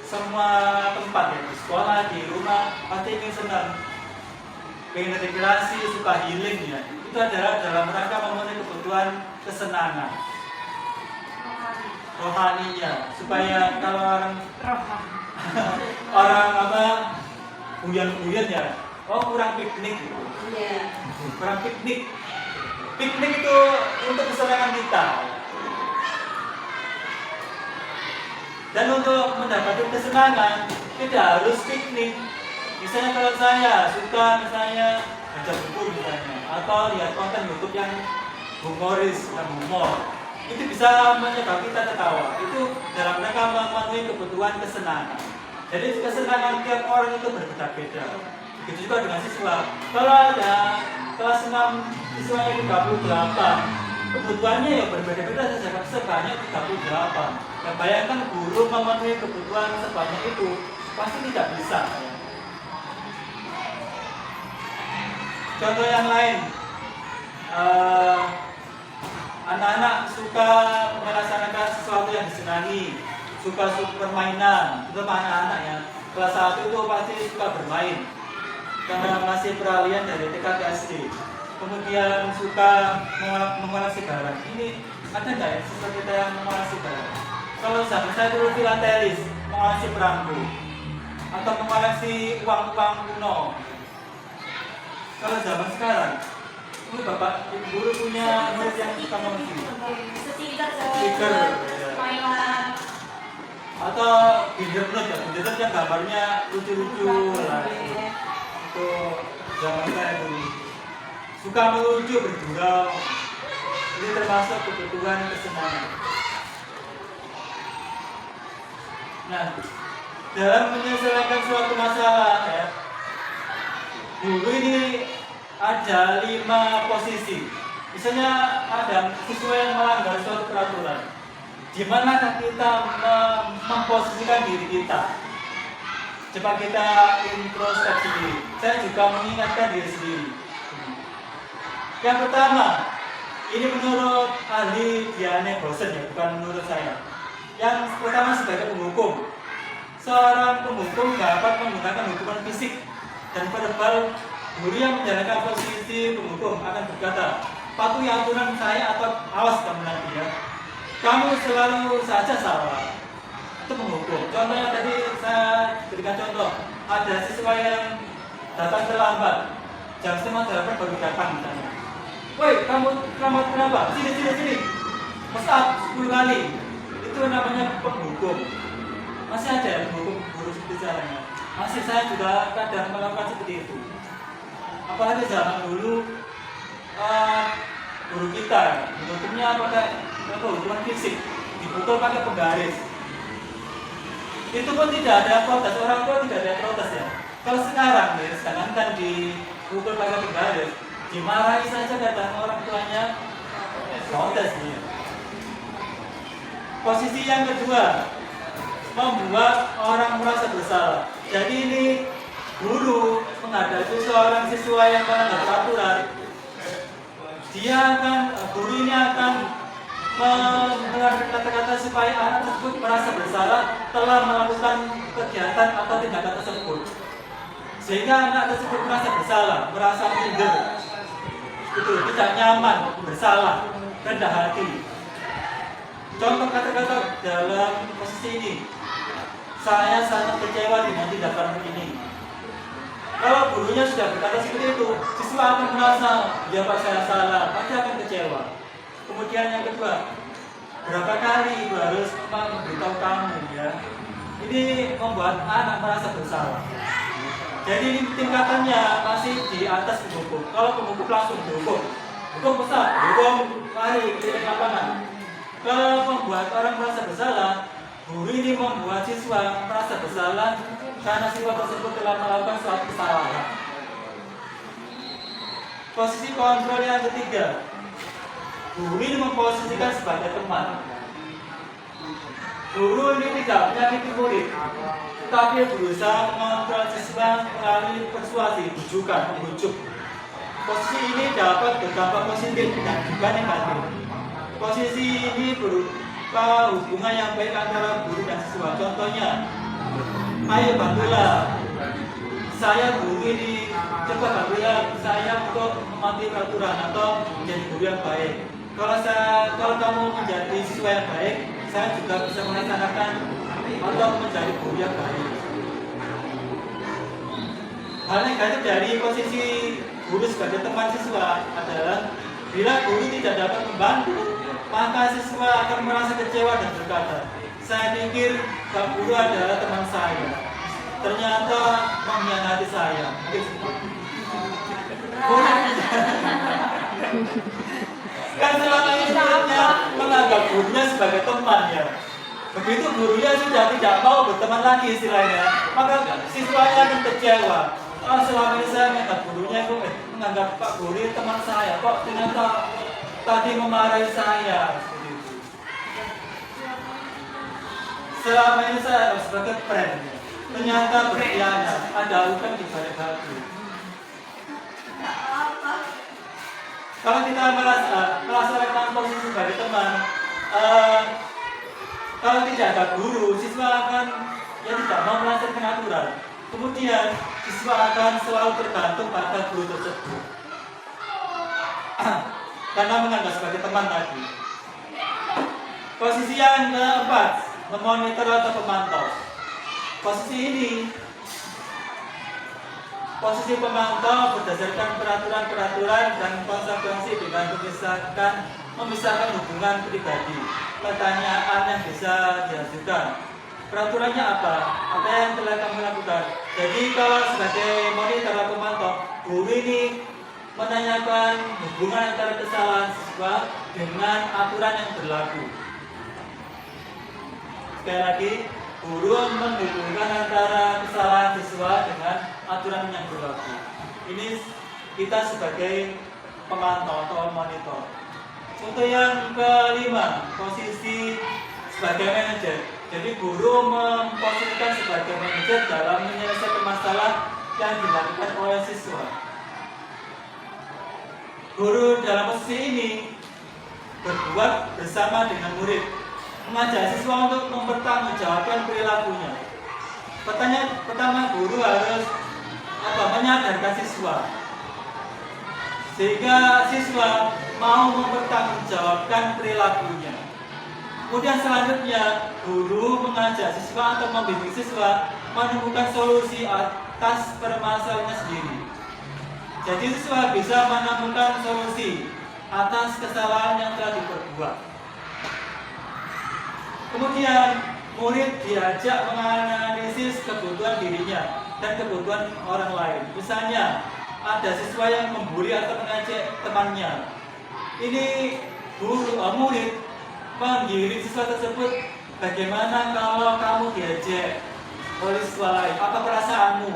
S1: semua tempat ya, di sekolah, di rumah, pasti ingin senang. Pengen rekreasi, suka healing ya. Itu adalah dalam rangka memenuhi kebutuhan kesenangan rohaninya, supaya kalau orang buyan ya, kurang piknik gitu. Kurang piknik itu untuk kesenangan kita. Dan untuk mendapatkan kesenangan tidak harus piknik. Misalnya kalau saya suka baca buku misalnya, atau lihat konten YouTube yang humoris, yang humor, itu bisa menyebabkan kita tertawa. Itu dalam rangka memenuhi kebutuhan kesenangan. Jadi kesenangan tiap orang itu berbeda-beda. Begitu juga dengan siswa. Kalau ada kelas 6 siswanya 38, kebutuhannya ya berbeda-beda saja, sebanyak 38. Ya bayangkan guru memenuhi kebutuhan sebanyak itu pasti tidak bisa. Contoh yang lain, anak-anak suka melaksanakan sesuatu yang disenangi, suka permainan, terutama anak-anak ya. Kelas 1 itu pasti suka bermain karena masih peralihan dari TK ke SD. Kemudian suka mengoleksi barang. Ini ada nggak ya siswa kita yang mengoleksi barang? Kalau zaman saya dulu filatelis, mengoleksi perangko atau mengoleksi uang-uang kuno. Kalau zaman sekarang, ini bapak ibu guru punya murid yang suka mengoleksi stiker,
S2: mainan.
S1: atau bindernet ya, bindernet yang gambarnya lucu-lucu lah. Itu zaman saya dulu. Suka melucu, bergurau, ini termasuk kebutuhan kesenangan. Nah, dalam menyelesaikan suatu masalah ya, guru ini ada 5 posisi. Misalnya ada siswa yang melanggar suatu peraturan, di mana kita memposisikan diri kita. Coba kita introspeksi diri. Saya juga mengingatkan diri sendiri. Yang pertama, ini menurut ahli Diane Bosen ya, bukan menurut saya. Yang pertama sebagai penghukum, seorang penghukum dapat menggunakan hukuman fisik dan verbal. Guru yang menjalankan posisi penghukum akan berkata, patuhi aturan saya atau awas kamu nanti ya. Kamu selalu saja salah. Itu penghukum. Contohnya tadi saya berikan contoh, ada siswa yang datang terlambat, jam 7:30 baru datang misalnya. Woi, kamu terlambat kenapa? Sini. Mestap 10 kali. Itu namanya penghukum. Masih ada yang menghukum guru seperti caranya. Masih saya juga kadang melakukan seperti itu. Apalagi zaman dulu guru kita menghukumnya pakai hukuman fisik, dipukul pakai penggaris. Itu pun tidak ada protes, orang tua tidak ada protes ya. Kalau sekarang ya, sekarang kan dipukul pakai penggaris, dimarahi saja kadang orang tuanya protes ya. Posisi yang kedua, membuat orang merasa bersalah. Jadi ini guru menghadapi seorang siswa yang melanggar peraturan, guru ini akan mengeluarkan kata-kata supaya anak tersebut merasa bersalah telah melakukan kegiatan atau tindakan tersebut, sehingga anak tersebut merasa bersalah, merasa minder, itu tidak nyaman, bersalah, rendah hati. Contoh kata-kata dalam posisi ini, saya sangat kecewa dengan tindakan ini. Kalau gurunya sudah berkata seperti itu, siswa akan merasa, ya Pak saya salah, pasti akan kecewa. Kemudian yang kedua, berapa kali ibu harus memberitahu kamu ya? Ini membuat anak merasa bersalah. Jadi ini tingkatannya masih di atas penghukum. Kalau penghukum langsung dihukum, hukum besar, hukum lari ke lapangan. Kalau membuat orang merasa bersalah, guru ini membuat siswa merasa bersalah karena siswa tersebut telah melakukan suatu kesalahan. Posisi kontrol yang ketiga, guru ini memposisikan sebagai teman. Guru ini tidak menyakiti murid, tetapi berusaha mengontrol siswa melalui persuasi, bujukan, membujuk. Posisi ini dapat berdampak positif dan juga negatif. Posisi ini berupa hubungan yang baik antara guru dan siswa. Contohnya, ayo bantulah saya guru ini, coba bantulah saya untuk mematuhi peraturan atau menjadi guru yang baik. Kalau kamu menjadi siswa yang baik, saya juga bisa melaksanakan atau menjadi guru yang baik. Hal negatif dari posisi guru sebagai teman siswa adalah bila guru tidak dapat membantu, maka siswa akan merasa kecewa dan berkata, saya pikir Pak Guru adalah teman saya, ternyata mengkhianati saya. Kan selama ini muridnya menganggap gurunya sebagai teman ya. Begitu gurunya sudah tidak mau berteman lagi istilahnya, maka siswanya akan kecewa. selama ini saya menganggap gurunya itu menganggap Pak Guru teman saya, kok ternyata tadi memarahi saya seperti itu. Selama ini saya sebagai friend, ternyata berkhianat, ada utang di balik hati. Kalau kita melaksanakan posisi sebagai teman, kalau tidak ada guru, siswa akan tidak mau melaksanakan aturan. Kemudian siswa akan selalu tergantung pada guru tersebut karena menganggap sebagai teman tadi. Posisi yang keempat, memonitor atau pemantau. Posisi ini, posisi pemantau berdasarkan peraturan-peraturan dan konsekuensi dengan memisahkan hubungan pribadi. Pertanyaan yang bisa diajukan, peraturannya apa? Apa yang telah kamu lakukan? Jadi kalau sebagai monitor atau pemantau, guru ini menanyakan hubungan antara kesalahan siswa dengan aturan yang berlaku. Sekali lagi, guru menghubungkan antara kesalahan siswa dengan aturan yang berlaku. Ini kita sebagai pemantau atau monitor. Untuk yang kelima, posisi sebagai manajer. Jadi guru memposisikan sebagai manajer dalam menyelesaikan masalah yang dilakukan oleh siswa. Guru dalam posisi ini berbuat bersama dengan murid, mengajak siswa untuk mempertanggungjawabkan perilakunya. Pertama guru harus menyadarkan siswa, sehingga siswa mau mempertanggungjawabkan perilakunya. Kemudian selanjutnya guru mengajak siswa atau membimbing siswa menemukan solusi atas permasalahannya sendiri. Jadi siswa bisa menemukan solusi atas kesalahan yang telah diperbuat. Kemudian murid diajak menganalisis kebutuhan dirinya dan kebutuhan orang lain. Misalnya ada siswa yang membuli atau mengejek temannya. Ini murid menggiring siswa tersebut, bagaimana kalau kamu diejek oleh siswa lain? Apa perasaanmu?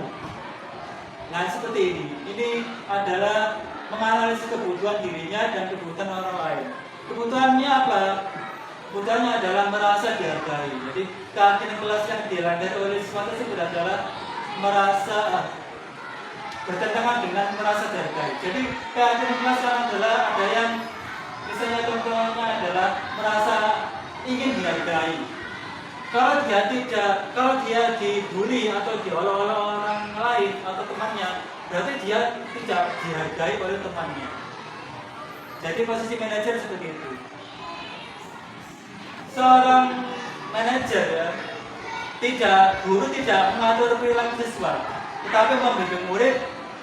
S1: Nah seperti ini. Ini adalah menganalisis kebutuhan dirinya dan kebutuhan orang lain. Kebutuhannya apa? Kebutuhannya adalah merasa dihargai. Jadi keyakinan kelas yang dilanggar oleh siswa tersebut adalah merasa bertentangan dengan merasa dihargai. Jadi keyakinan kelas adalah ada yang misalnya contohnya adalah merasa ingin dihargai. Kalau dia dibully atau diolok-olok orang lain atau temannya, berarti dia tidak dihargai oleh temannya. Jadi posisi manajer seperti itu. Seorang manajer guru tidak mengatur perilaku siswa, tetapi membimbing murid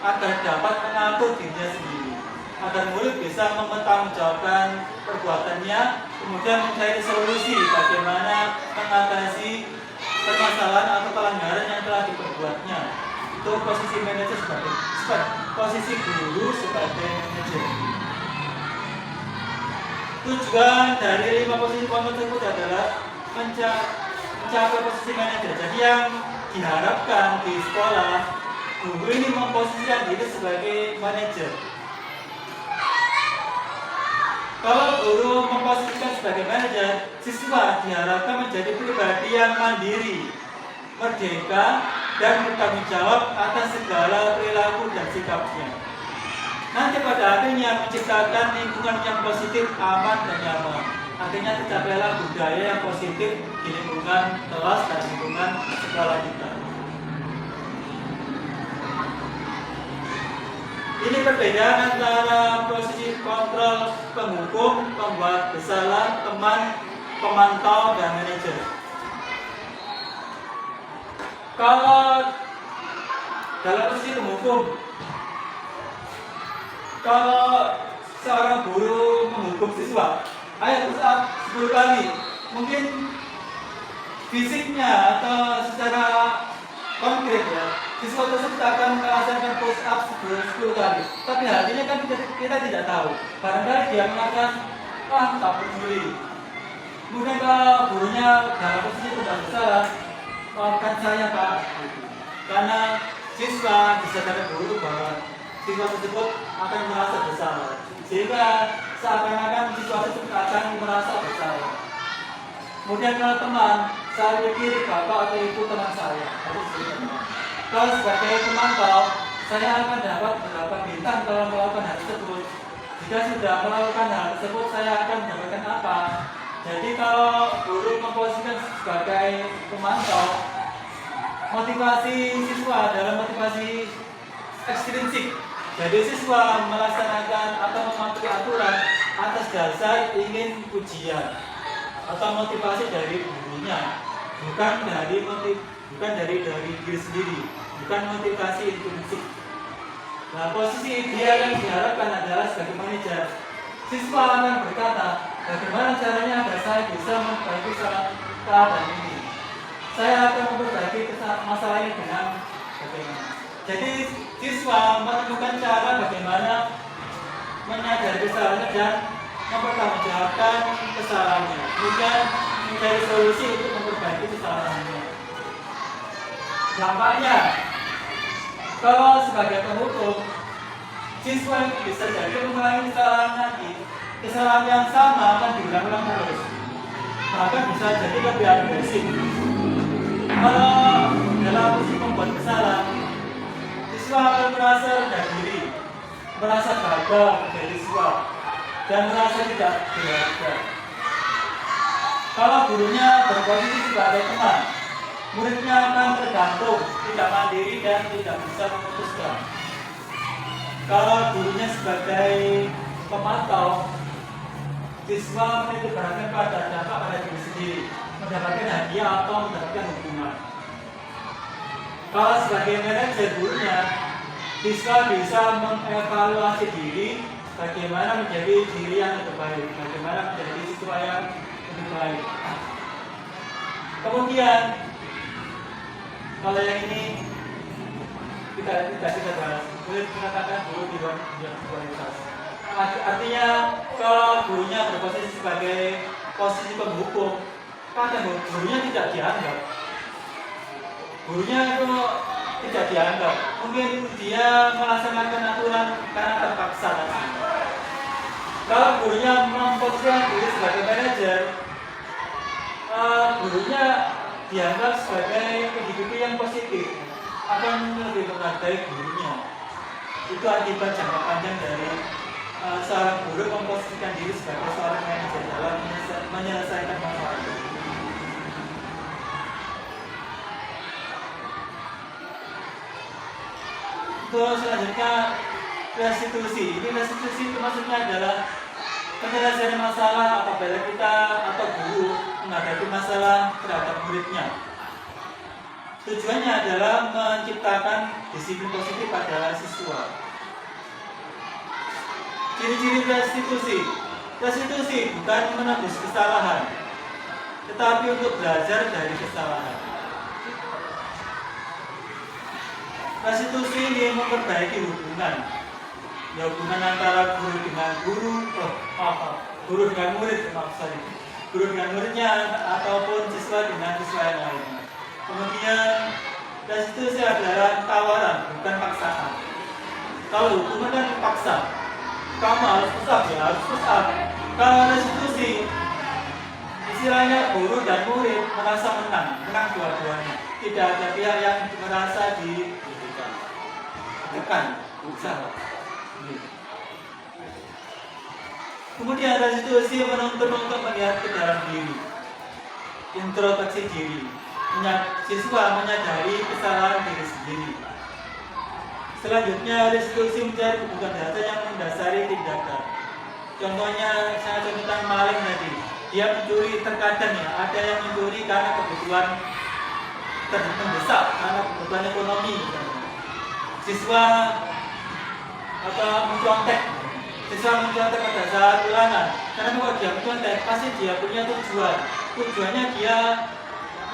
S1: agar dapat mengatur dirinya sendiri, agar murid bisa mempertanggungjawabkan perbuatannya, kemudian mencari solusi bagaimana mengatasi permasalahan atau pelanggaran yang telah diperbuatnya. Itu posisi manajer posisi guru sebagai manajer. Tujuan dari 5 posisi pondok tersebut adalah mencapai posisi manajer. Jadi yang diharapkan di sekolah, guru ini memposisikan diri sebagai manajer. Kalau guru memposisikan sebagai manajer, siswa diharapkan menjadi pribadi yang mandiri, merdeka, dan bertanggung jawab atas segala perilaku dan sikapnya. Nanti pada akhirnya menciptakan lingkungan yang positif, aman, dan nyaman. Akhirnya tercapailah budaya yang positif di lingkungan kelas dan lingkungan sekolah kita. Ini perbedaan antara posisi kontrol, penghukum, pembuat bersalah, teman, pemantau, dan manajer. Kalau dalam posisi penghukum, kalau seorang guru menghukum siswa, ayo push up 10 kali, mungkin fisiknya atau secara konkret ya, siswa tersebut akan melaksanakan push up 10 kali. Tapi hatinya kan kita tidak tahu. Barangkali dia mengatakan, tak peduli. Mungkin kalau gurunya dalam posisi tidak bersalah, maafkan saya Pak. Karena siswa disadari guru bahwa siswa tersebut akan merasa bersalah, sehingga seakan-akan siswa tersebut akan merasa bersalah. Kemudian kalau teman, saya pikir bapak atau ibu teman saya, kalau sebagai pemantau, saya akan dapat berapa bintang kalau melakukan hal tersebut. Jika sudah melakukan hal tersebut, saya akan mendapatkan apa? Jadi kalau guru memposisikan sebagai pemantau, motivasi siswa adalah motivasi ekstrinsik. Jadi siswa melaksanakan atau mematuhi aturan atas dasar ingin pujian atau motivasi dari gurunya, bukan dari diri sendiri, bukan motivasi intrinsik. Nah, posisi dia yang diharapkan adalah sebagai manajer. Siswa akan berkata, bagaimana caranya agar saya bisa memperbaiki keadaan ini? Saya akan memperbaiki masalah ini dengan bagaimana? Jadi siswa menemukan cara bagaimana menyadari kesalahannya dan mempertanggungjawabkan kesalahannya, kemudian mencari solusi untuk memperbaiki kesalahannya. Dampaknya, kalau sebagai penghukum, siswa yang bisa jadi mengulangi kesalahan lagi, kesalahan yang sama akan diulang-ulang terus, bahkan bisa jadi lebih agresif. Kalau dalam posisi membuat kesalahan, siswa akan merasa rendah diri, merasa gagal menjadi siswa, dan merasa tidak berharga. Kalau gurunya berposisi sebagai teman, muridnya akan tergantung, tidak mandiri dan tidak bisa memutuskan. Kalau gurunya sebagai pemantau, siswa menitik beratkan pada dampak pada diri sendiri, mendapatkan hadiah atau mendapatkan hukuman. Kalau sebagai manajer gurunya, siswa bisa mengevaluasi diri, bagaimana menjadi diri yang lebih baik, bagaimana menjadi siswa yang lebih baik. Kemudian, kalau yang ini kita bahas, boleh dikatakan guru di luar kualitas. Artinya, kalau gurunya berposisi sebagai posisi penghukum, kadang gurunya tidak dianggap. Gurunya itu tidak dianggap. Mungkin dia melaksanakan aturan karena terpaksa. Kalau gurunya memposisikan diri sebagai manajer, gurunya dianggap sebagai individu yang positif, akan lebih menghargai gurunya. Itu akibat jangka panjang dari seorang guru memposisikan diri sebagai seorang manajer dalam menyelesaikan masalah. Terus selanjutnya restitusi. Ini restitusi itu maksudnya adalah penyelesaian masalah apabila kita atau guru menghadapi masalah terhadap muridnya. Tujuannya adalah menciptakan disiplin positif pada siswa. Ciri-ciri restitusi. Restitusi bukan menebus kesalahan, tetapi untuk belajar dari kesalahan. Restitusi ini memperbaiki hubungan, ya hubungan antara guru dengan guru, guru dengan murid, guru dengan muridnya ataupun siswa dengan siswa yang lainnya. Kemudian restitusi adalah tawaran, bukan paksaan. Kalau hukuman kan paksa, kamu harus pusat ya, harus pusat. Kalau restitusi, istilahnya guru dan murid merasa menang dua-duanya. Tidak ada pihak yang merasa ditekan, usaha. Kemudian restitusi menuntut untuk melihat ke dalam diri, introspeksi diri. Siswa menyadari kesalahan diri sendiri. Selanjutnya, restitusi mencari kebutuhan data yang mendasari tindakan. Contohnya, saya contohkan maling tadi. Dia mencuri terkadang ya, ada yang mencuri karena kebutuhan mendesak, karena kebutuhan ekonomi. Siswa mencontek. Siswa mencontek pada saat ulangan. Karena kalau dia mencontek, pasti dia punya tujuan. Tujuannya dia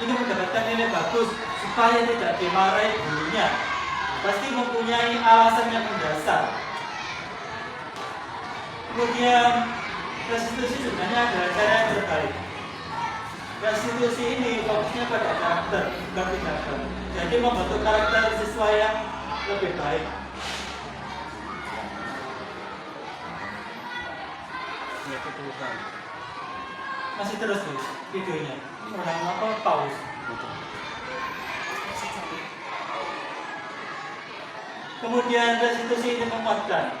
S1: ini mendapatkan nilai bagus supaya tidak dimarahi gurunya. Pasti mempunyai alasan yang mendasar. Kemudian restitusi sebenarnya adalah cara yang terbaik. Restitusi ini fokusnya pada karakter, bukan tindakan. Jadi Jadi membentuk karakter siswa yang lebih baik. Masih terus Gus videonya. Pernah apa pause? Kemudian restitusi ini menguatkan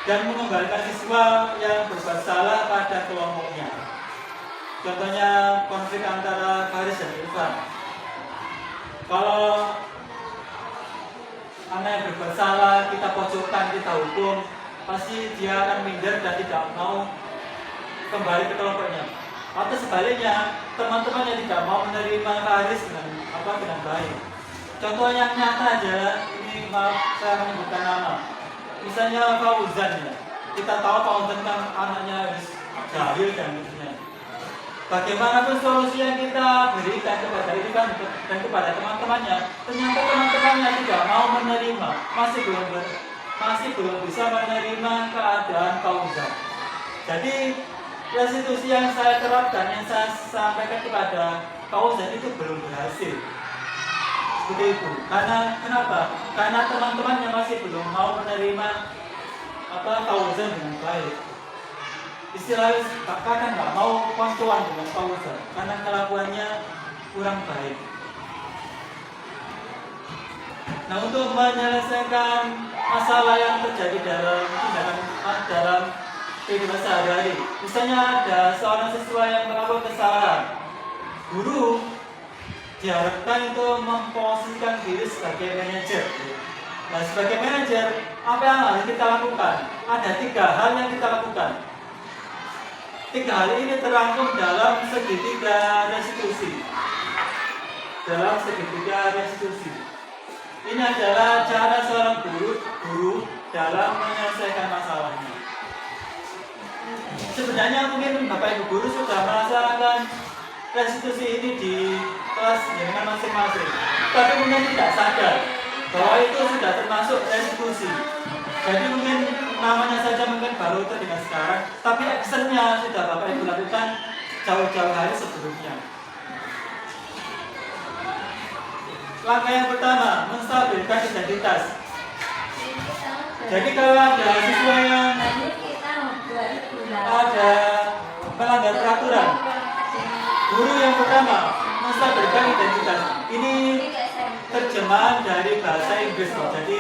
S1: dan mengembalikan siswa yang berbuat salah pada kelompoknya. Contohnya konflik antara Faris dan Irfan. Kalau anak yang berbuat salah kita pojokkan, kita hukum, pasti dia akan minder dan tidak mau kembali ke kelompoknya. Atau sebaliknya, teman-teman yang tidak mau menerima Faris dengan baik. Contoh yang nyata aja, ini maaf saya menyebutkan nama. Misalnya Fauzan ya, kita tahu Fauzan kan anaknya jahil dan sebagainya. Bagaimanapun solusi yang kita berikan kepada Irfan dan kepada teman-temannya, ternyata teman-temannya tidak mau menerima, masih belum bisa menerima keadaan Fauzan. Jadi restitusi yang saya terapkan, yang saya sampaikan kepada Fauzan itu belum berhasil. Seperti itu. Karena kenapa? Karena teman-temannya masih belum mau menerima Fauzan dengan baik. Istilahnya kakak nggak mau kontuan dengan Fauzan karena kelakuannya kurang baik. Nah, untuk menyelesaikan masalah yang terjadi dalam kehidupan sehari-hari, misalnya ada seorang siswa yang melakukan kesalahan, guru diharapkan itu memposisikan diri sebagai manajer. Nah, sebagai manajer, apa yang harus kita lakukan? Ada 3 hal yang kita lakukan. 3 hal ini terangkum dalam segitiga restitusi. Ini adalah cara seorang guru dalam menyelesaikan masalahnya. Sebenarnya mungkin Bapak Ibu guru sudah merasakan restitusi ini di kelas dengan masing-masing, tapi mungkin tidak sadar bahwa itu sudah termasuk restitusi. Jadi mungkin namanya saja mungkin baru terdengar sekarang, tapi actionnya sudah Bapak Ibu lakukan jauh-jauh hari sebelumnya. Langkah yang pertama, menstabilkan identitas. Jadi kalau ada siswa yang ada melanggar peraturan, guru yang pertama menstabilkan identitas. Ini terjemahan dari bahasa Inggris. Jadi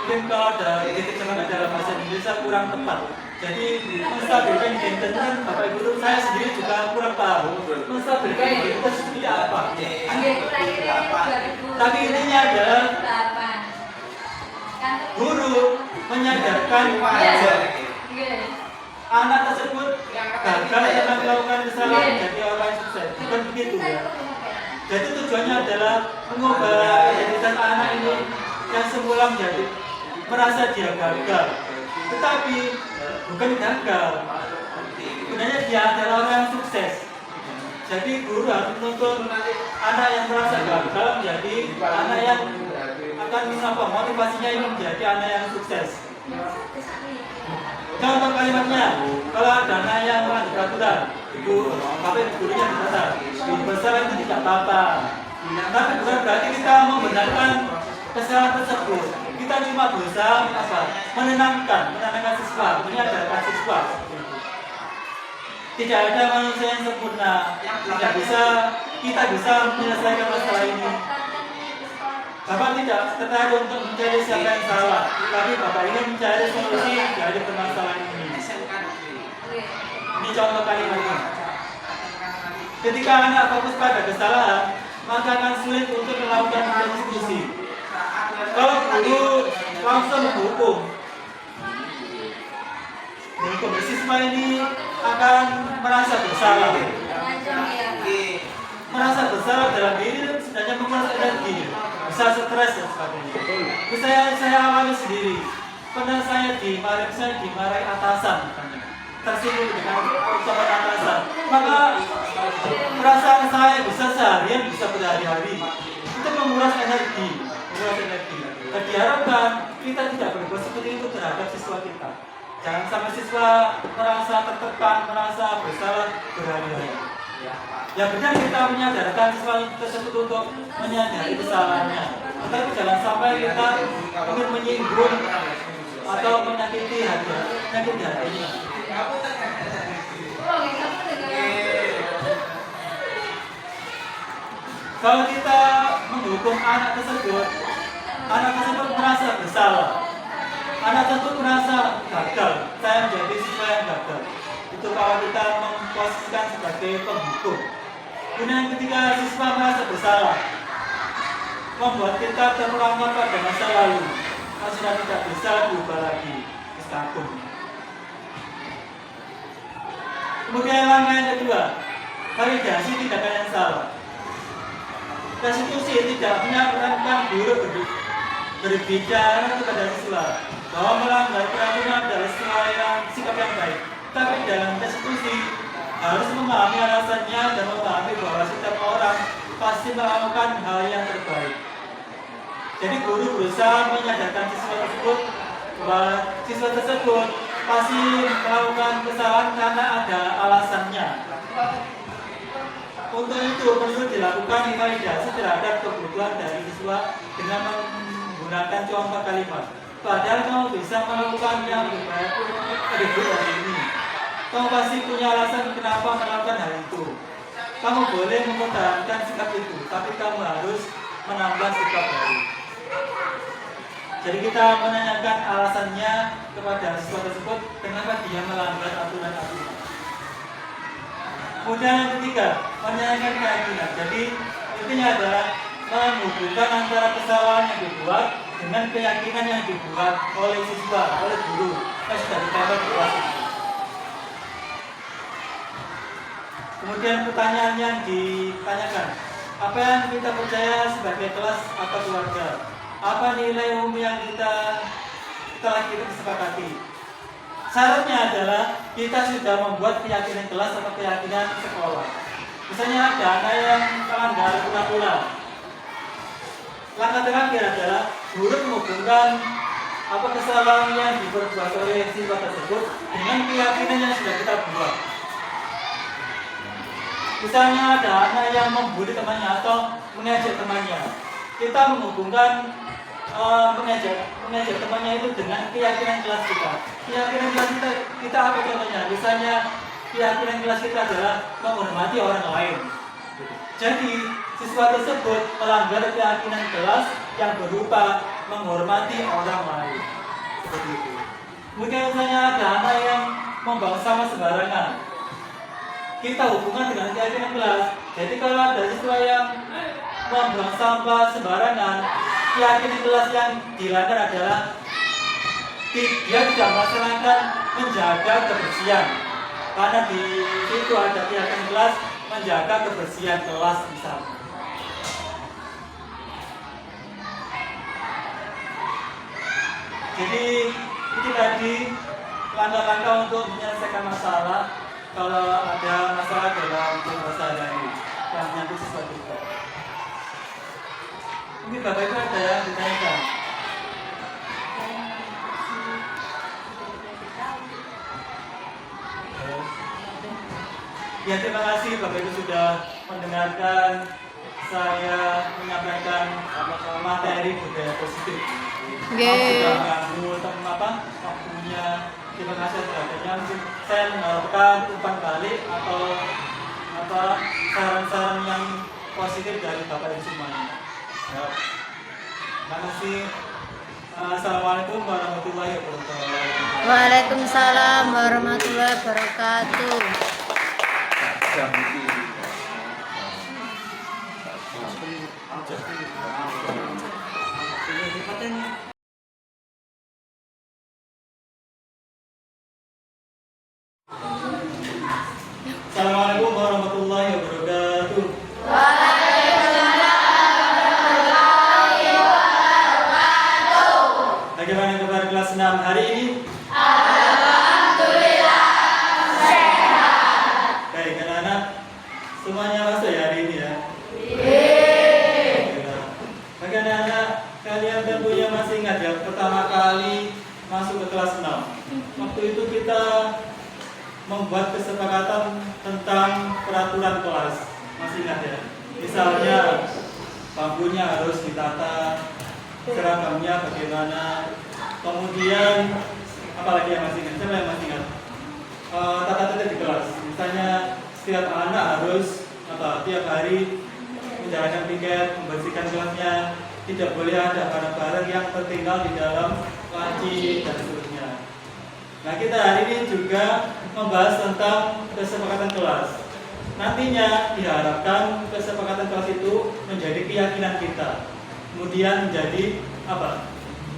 S1: mungkin kalau ada terjemahan dalam bahasa Indonesia kurang tepat. Jadi menstabilkan identitas kan Bapak Ibu saya sendiri juga kurang tahu. Menstabilkan identitas seperti apa? Tapi intinya adalah guru menyadarkan anak tersebut gagal dalam melakukan kesalahan menjadi orang sukses. Bukan begitu ya. Jadi tujuannya adalah mengubah identitas anak ini yang semula menjadi merasa dia gagal, tetapi bukan gagal. Sebenarnya dia adalah orang yang sukses. Jadi guru harus menuntut anak yang merasa gagal menjadi anak yang akan motivasinya ini menjadi anak yang sukses. Contoh kalimatnya, kalau ada anak yang melanggar peraturan, Bapak gurunya besar itu tidak apa-apa. Tapi bukan berarti kita membenarkan kesalahan tersebut. Kita cuma berusaha menenangkan siswa, menyadarkan siswa. Tidak ada manusia yang sempurna, kita bisa menyelesaikan masalah ini. Bapak tidak tertarik untuk mencari siapa yang salah, tapi Bapak ingin mencari solusi dari permasalahan ini. Ini contoh kalimatnya. Ketika anak fokus pada kesalahan, maka akan sulit untuk melakukan restitusi. Kalau guru langsung menghukum, siswa ini akan merasa bersalah. Merasa bersalah dalam diri sebenarnya menguras energi, bisa stres dan sebagainya. Saya alami sendiri. Pernah saya dimarahi atasan, tersinggung dengan ucapan atasan. Maka perasaan saya bisa seharian, bisa berhari-hari. Itu menguras energi. Dan diharapkan kita tidak berbuat seperti itu terhadap siswa kita. Jangan sampai siswa merasa tertekan, merasa bersalah berhari-hari. Ya benar kita menyadarkan siswa tersebut untuk menyadari kesalahannya. Tetapi jangan sampai kita ingin menyinggung atau menyakiti hatinya. Kalau kita menghukum anak tersebut merasa bersalah. Anak tersebut merasa gagal, saya menjadi siswa yang gagal. Itu kalau kita memposisikan sebagai penghukum. Kemudian ketika siswa merasa bersalah, membuat kita terulang pada masa lalu, sudah tidak bisa diubah lagi. Iskakun. Kemudian langkah yang kedua, validasi tindakan yang salah. Restitusi tidak menyarankan guru berbicara kepada siswa bahwa melanggar peraturan adalah sikap yang baik. Tapi dalam restitusi harus memahami alasannya dan memahami bahwa setiap orang pasti melakukan hal yang terbaik. Jadi guru berusaha menyadarkan siswa tersebut bahwa siswa tersebut pasti melakukan kesalahan karena ada alasannya. Untuk itu perlu dilakukan validasi terhadap kebutuhan dari siswa dengan menggunakan contoh kalimat. Padahal kamu bisa melakukan yang lebih baik hari ini. Kamu pasti punya alasan kenapa melakukan hal itu. Kamu boleh mempertahankan sikap itu, tapi kamu harus menambah sikap baru. Jadi kita menanyakan alasannya kepada siswa tersebut kenapa dia melanggar aturan-aturan. Kemudian yang ketiga, menanyakan keyakinan. Jadi intinya adalah menghubungkan antara kesalahan yang dibuat dengan keyakinan yang dibuat oleh siswa, oleh guru yang sudah ditempel di kelas itu. Kemudian pertanyaan yang ditanyakan, apa yang kita percaya sebagai kelas atau keluarga? Apa nilai umum yang telah kita sepakati? Syaratnya adalah kita sudah membuat keyakinan kelas atau keyakinan sekolah. Misalnya ada anak yang melanggar pula. Langkah terakhir adalah guru menghubungkan apa kesalahan yang diperbuat oleh siswa tersebut dengan keyakinan yang sudah kita buat. Misalnya ada anak yang membuli temannya atau mengejek temannya, kita menghubungkan mengejek temannya itu dengan keyakinan kelas kita. Keyakinan kelas kita apa contohnya? Misalnya keyakinan kelas kita adalah menghormati orang lain. Jadi siswa tersebut melanggar keyakinan kelas yang berupa menghormati orang lain. Seperti itu. Mungkin misalnya ada anak yang membuang sampah sembarangan, kita hubungan dengan keyakinan kelas. Jadi kalau ada siswa yang membuang sampah sembarangan, keyakinan kelas yang dilanggar adalah dia tidak melaksanakan menjaga kebersihan. Karena di situ ada keyakinan kelas menjaga kebersihan kelas misalnya. Jadi itu tadi langkah-langkah untuk menyelesaikan masalah kalau ada masalah dalam bahasa dari yang menyangkut siswa kita. Mungkin Bapak Ibu ada yang ditanyakan. Ya, terima kasih Bapak Ibu sudah mendengarkan saya menyampaikan materi budaya positif. Sudah mengganggu waktunya. Terima kasih terhadapnya. Mungkin saya mengharapkan umpan balik atau saran-saran yang positif dari Bapak Ibu semuanya. Ya. Terima kasih. Assalamualaikum warahmatullahi wabarakatuh.
S2: Waalaikumsalam warahmatullahi wabarakatuh.
S1: Assalamualaikum warahmatullahi wabarakatuh. Bagaimana kabar kelas 6 hari ini?
S2: Alhamdulillah sehat.
S1: Baik, anak-anak semuanya masuk ya hari ini ya? Bagi anak-anak, kalian tentunya masih ingat ya pertama kali masuk ke kelas 6. Waktu itu kita membuat kesepakatan tentang peraturan kelas. masih ingat ya. Misalnya bangkunya harus ditata, seragamnya bagaimana, kemudian apalagi yang masih ingat? Siapa yang masih ingat? Tata tertib di kelas. Misalnya setiap anak harus tiap hari menjalankan piket, membersihkan kelasnya, tidak boleh ada barang-barang yang tertinggal di dalam laci dan seterusnya. Nah, kita hari ini juga membahas tentang kesepakatan kelas. Nantinya diharapkan kesepakatan kelas itu menjadi keyakinan kita, kemudian menjadi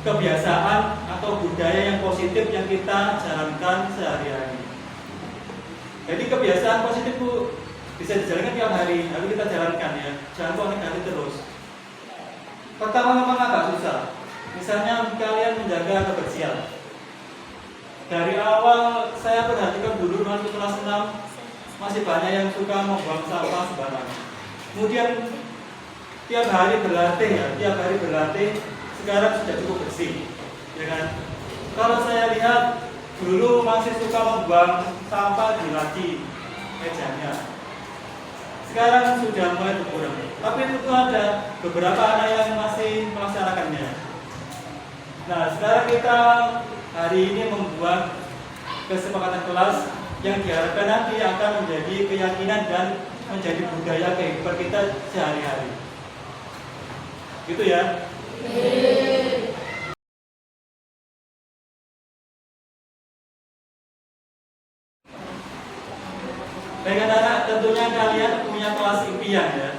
S1: kebiasaan atau budaya yang positif yang kita jalankan sehari-hari. Jadi kebiasaan positif itu bisa dijalankan tiap hari, lalu kita jalankan ya, jangan kok negatif terus. Pertama memang agak susah. Misalnya kalian menjaga kebersihan. Dari awal saya perhatikan dulu masuk kelas 6 masih banyak yang suka membuang sampah sembarangan. Kemudian tiap hari berlatih, sekarang sudah cukup bersih, ya kan? Kalau saya lihat dulu masih suka membuang sampah di laci mejanya. Sekarang sudah mulai berkurang. Tapi itu ada beberapa anak yang masih melaksanakannya. Nah, sekarang kita hari ini membuat kesepakatan kelas yang diharapkan nanti akan menjadi keyakinan dan menjadi budaya kehidupan kita sehari-hari. Gitu ya. Baik anak-anak, tentunya kalian punya kelas impian ya.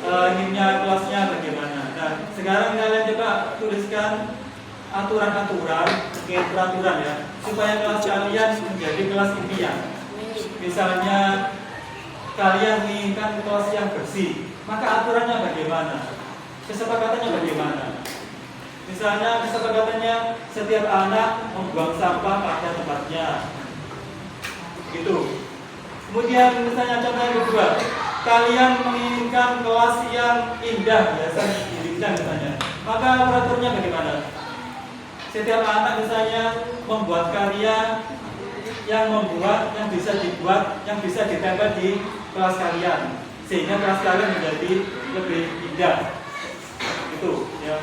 S1: Inginnya kelasnya bagaimana. Nah, sekarang kalian coba tuliskan aturan-aturan, peraturan ya, supaya kelas kalian menjadi kelas impian. Misalnya kalian menginginkan kelas yang bersih, maka aturannya bagaimana? Kesepakatannya bagaimana? Misalnya kesepakatannya setiap anak membuang sampah pada tempatnya. Gitu. Kemudian misalnya contoh yang kedua, kalian menginginkan kelas yang indah, biasanya indah misalnya. Maka peraturannya bagaimana? Setiap anak misalnya membuat karya yang bisa dibuat, yang bisa ditempel di kelas kalian, sehingga kelas kalian menjadi lebih indah. Itu ya.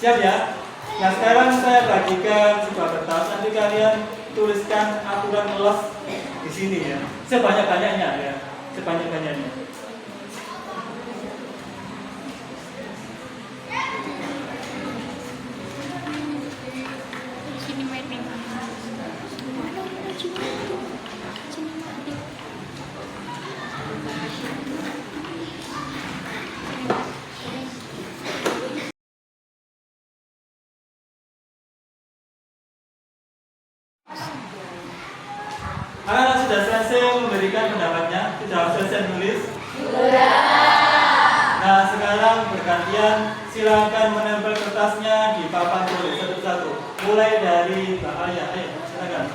S1: Siap ya? Nah, sekarang saya bagikan sebuah kertas, nanti kalian tuliskan aturan kelas di sini ya, sebanyak-banyaknya ya, sebanyak-banyaknya. Anak sudah selesai memberikan pendapatnya, sudah selesai nulis. Nah, sekarang bergantian, silakan menempel kertasnya di papan tulis satu-satu. Mulai dari Mbak Ayah, ayo silakan.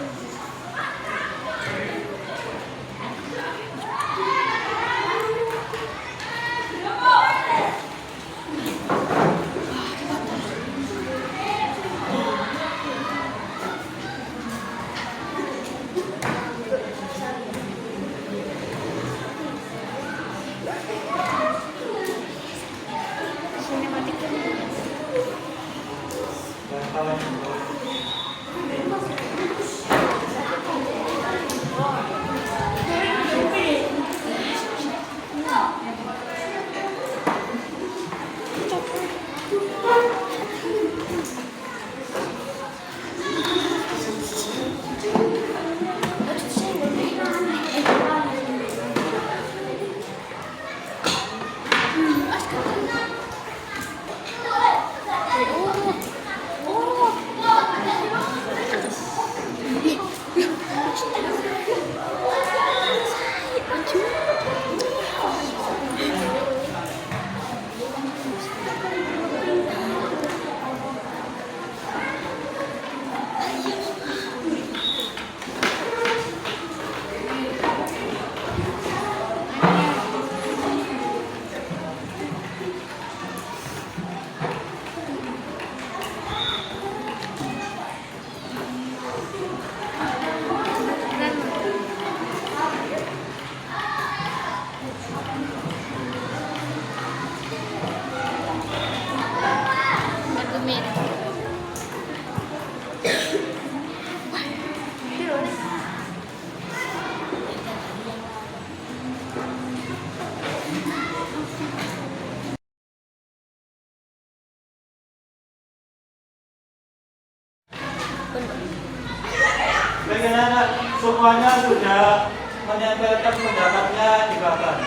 S1: Baik anak-anak, semuanya sudah menempelkan pendapatnya di papan.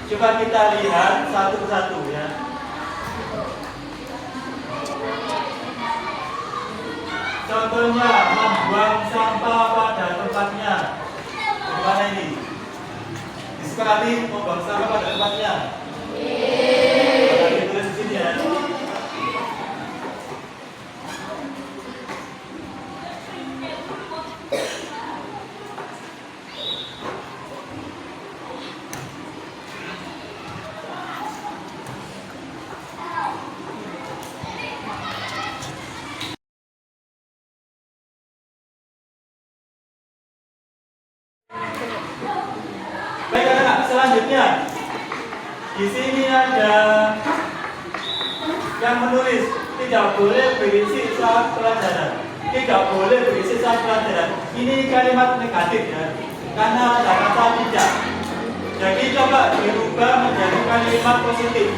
S1: Coba kita lihat satu persatu ya. Contohnya membuang sampah pada tempatnya. Bagaimana ini? Disepakati membuang sampah pada tempatnya. Kita tulis di sini ya. Baik anak-anak, selanjutnya di sini ada yang menulis tidak boleh berisi saat pelajaran. Tidak boleh berisi saat pelajaran. Ini kalimat negatif ya, karena ada kata tidak. Jadi coba dirubah menjadi kalimat positif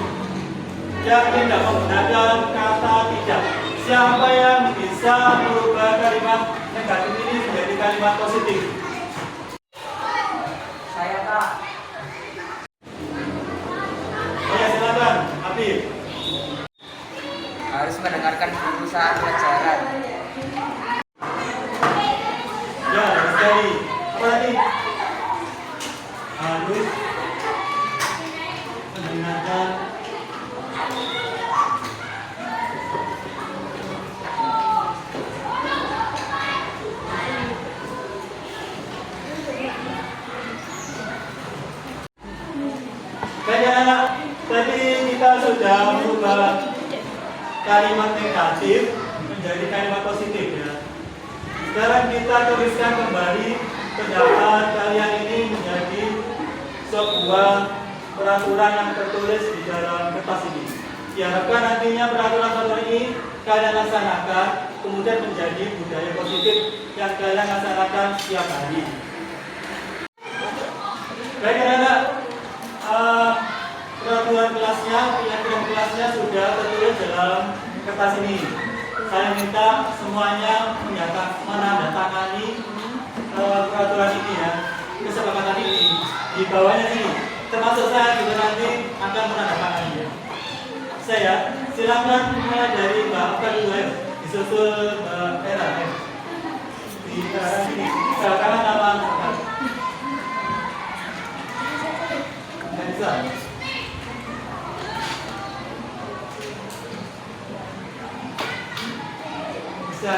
S1: yang tidak menggunakan kata tidak. Siapa yang bisa merubah kalimat negatif ini menjadi kalimat positif?
S3: Saya Kak.
S1: Ya silakan, Habib.
S3: Harus mendengarkan guru saat pelajaran.
S1: Ya, sekali. Apa tadi? Harus mendengarkan Baik anak-anak, tadi kita sudah merubah kalimat negatif menjadi kalimat positif ya. Sekarang kita tuliskan kembali pendapat kalian ini menjadi sebuah peraturan yang tertulis di dalam kertas ini. Diharapkan nantinya peraturan-peraturan ini kalian laksanakan, kemudian menjadi budaya positif yang kalian laksanakan setiap hari. Baik anak-anak, peraturan kelasnya, penyampaian kelasnya sudah tertulis dalam kertas ini. Saya minta semuanya menandatangani peraturan ini ya, kesepakatan ini. Di bawahnya sini, termasuk saya juga nanti akan menandatangani. Saya silakan mulai dari Mbak Apa dulu ya, disusul Mbak Era ya. Di arah sini, silakan nama bisa. Bisa.